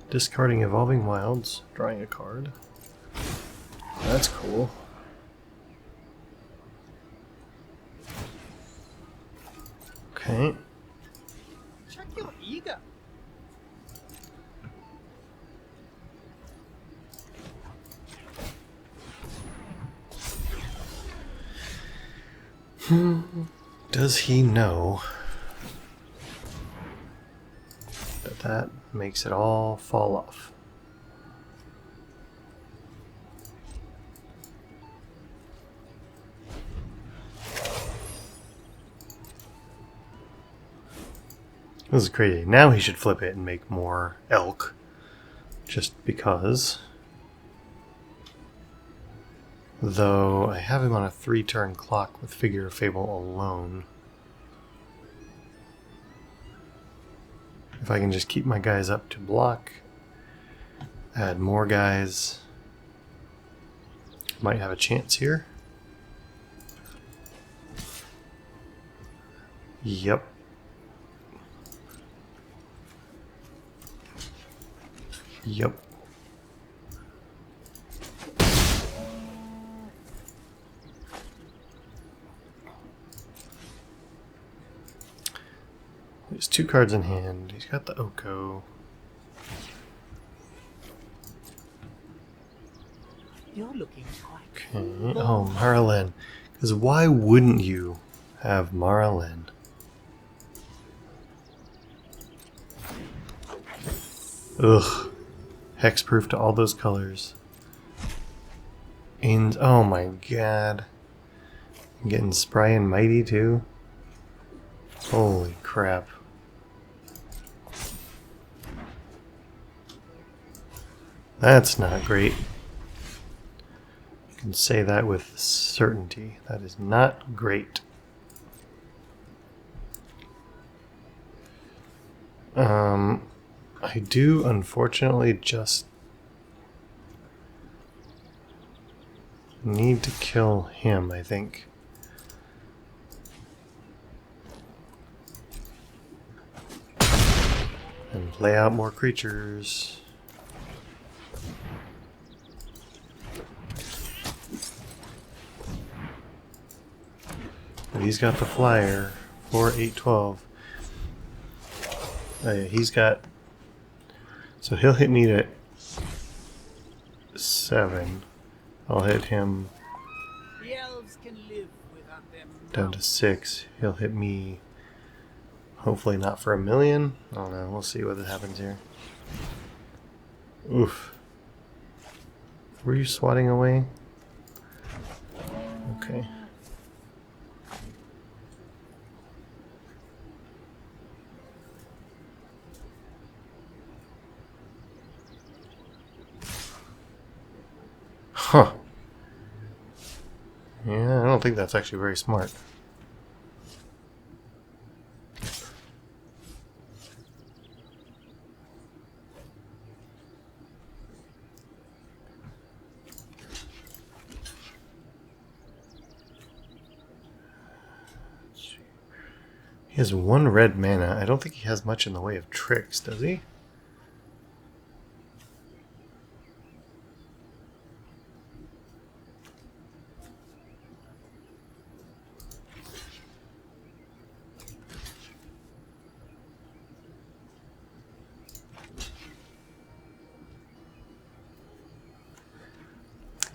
Discarding Evolving Wilds, drawing a card. That's cool. Okay. Check your ego. Does he know that that makes it all fall off? This is crazy. Now he should flip it and make more elk. Just because. Though I have him on a 3-turn clock with Figure of Fable alone. If I can just keep my guys up to block, add more guys, might have a chance here. Yep. Yep. There's 2 cards in hand. He's got the Oko. You're looking quite Okay. Oh, Marlin. Because why wouldn't you have Marlin? Ugh. Hexproof to all those colors. And oh my god. I'm getting Spry and Mighty too. Holy crap. That's not great. I can say that with certainty. That is not great. I do unfortunately just need to kill him, I think. And play out more creatures. But he's got the flyer. 4, 8, 12. Oh yeah, he's got... So he'll hit me at 7. I'll hit him The elves can live without them. down to 6. He'll hit me, hopefully not for 1 million. I don't know. We'll see what happens here. Oof. Were you swatting away? Okay. Huh. Yeah, I don't think that's actually very smart. He has 1 red mana. I don't think he has much in the way of tricks, does he?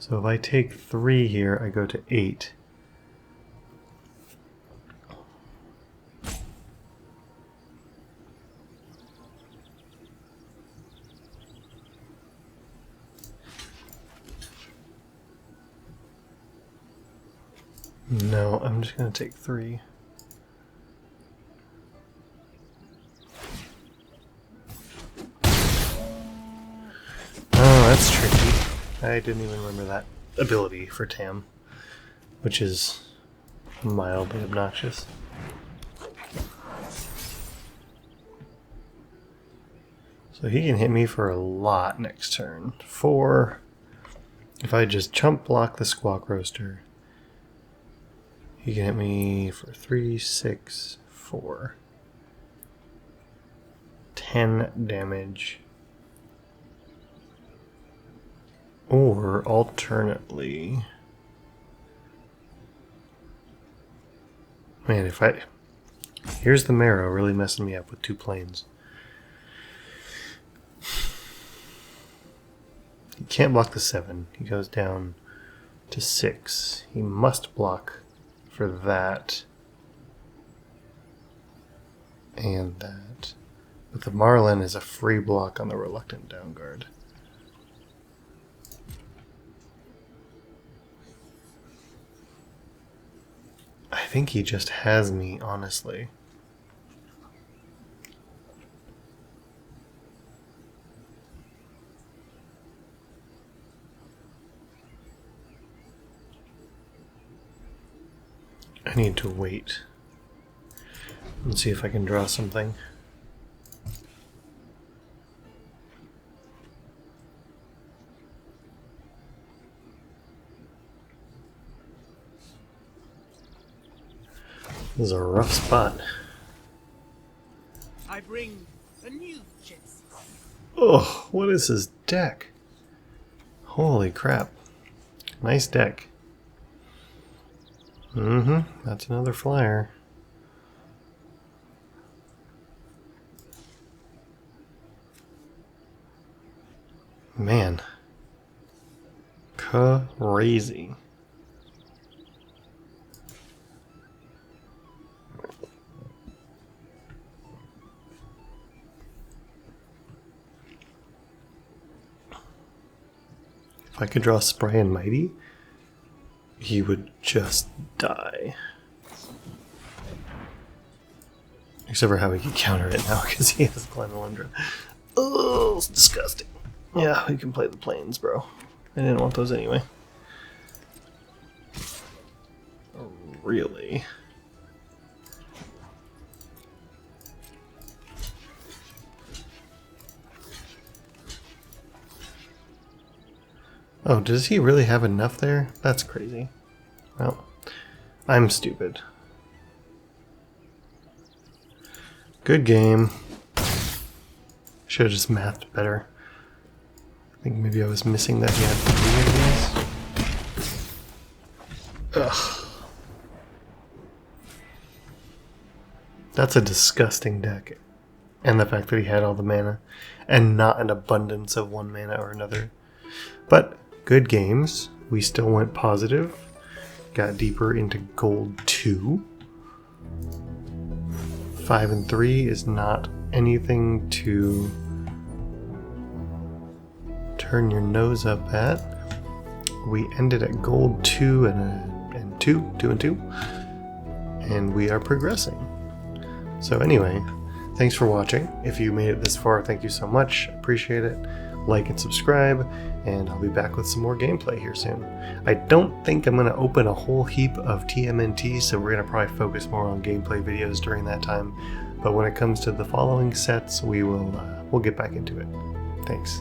So if I take 3 here, I go to 8. No, I'm just going to take 3. That's tricky. I didn't even remember that ability for Tam, which is mildly obnoxious. So he can hit me for a lot next turn. 4. If I just chump block the Squawk Roaster, he can hit me for 3, 6, 4. 10 damage. Or alternately, man, if I, here's the Marrow really messing me up with 2 planes. He can't block the 7. He goes down to 6. He must block for that and that. But the Marlin is a free block on the Reluctant Downguard. I think he just has me, honestly. I need to wait and see if I can draw something. This is a rough spot. I bring a new chase. Oh, what is his deck? Holy crap. Nice deck. That's another flyer. Man. Crazy. If I could draw Spry and Mighty, he would just die. Except for how he can counter it now because he has Glenalundra. Oh, it's disgusting. Yeah, we can play the planes, bro. I didn't want those anyway. Really? Oh, does he really have enough there? That's crazy. Well, I'm stupid. Good game. Should have just mathed better. I think maybe I was missing that he had 3 of these. Ugh. That's a disgusting deck. And the fact that he had all the mana and not an abundance of 1 mana or another. But good games. We still went positive. Got deeper into gold 2. 5 and 3 is not anything to turn your nose up at. We ended at gold 2 and 2 and 2. And we are progressing. So anyway, thanks for watching. If you made it this far, thank you so much. Appreciate it. Like and subscribe, and I'll be back with some more gameplay here soon. I don't think I'm going to open a whole heap of TMNT, so we're going to probably focus more on gameplay videos during that time. But when it comes to the following sets, we'll get back into it. Thanks.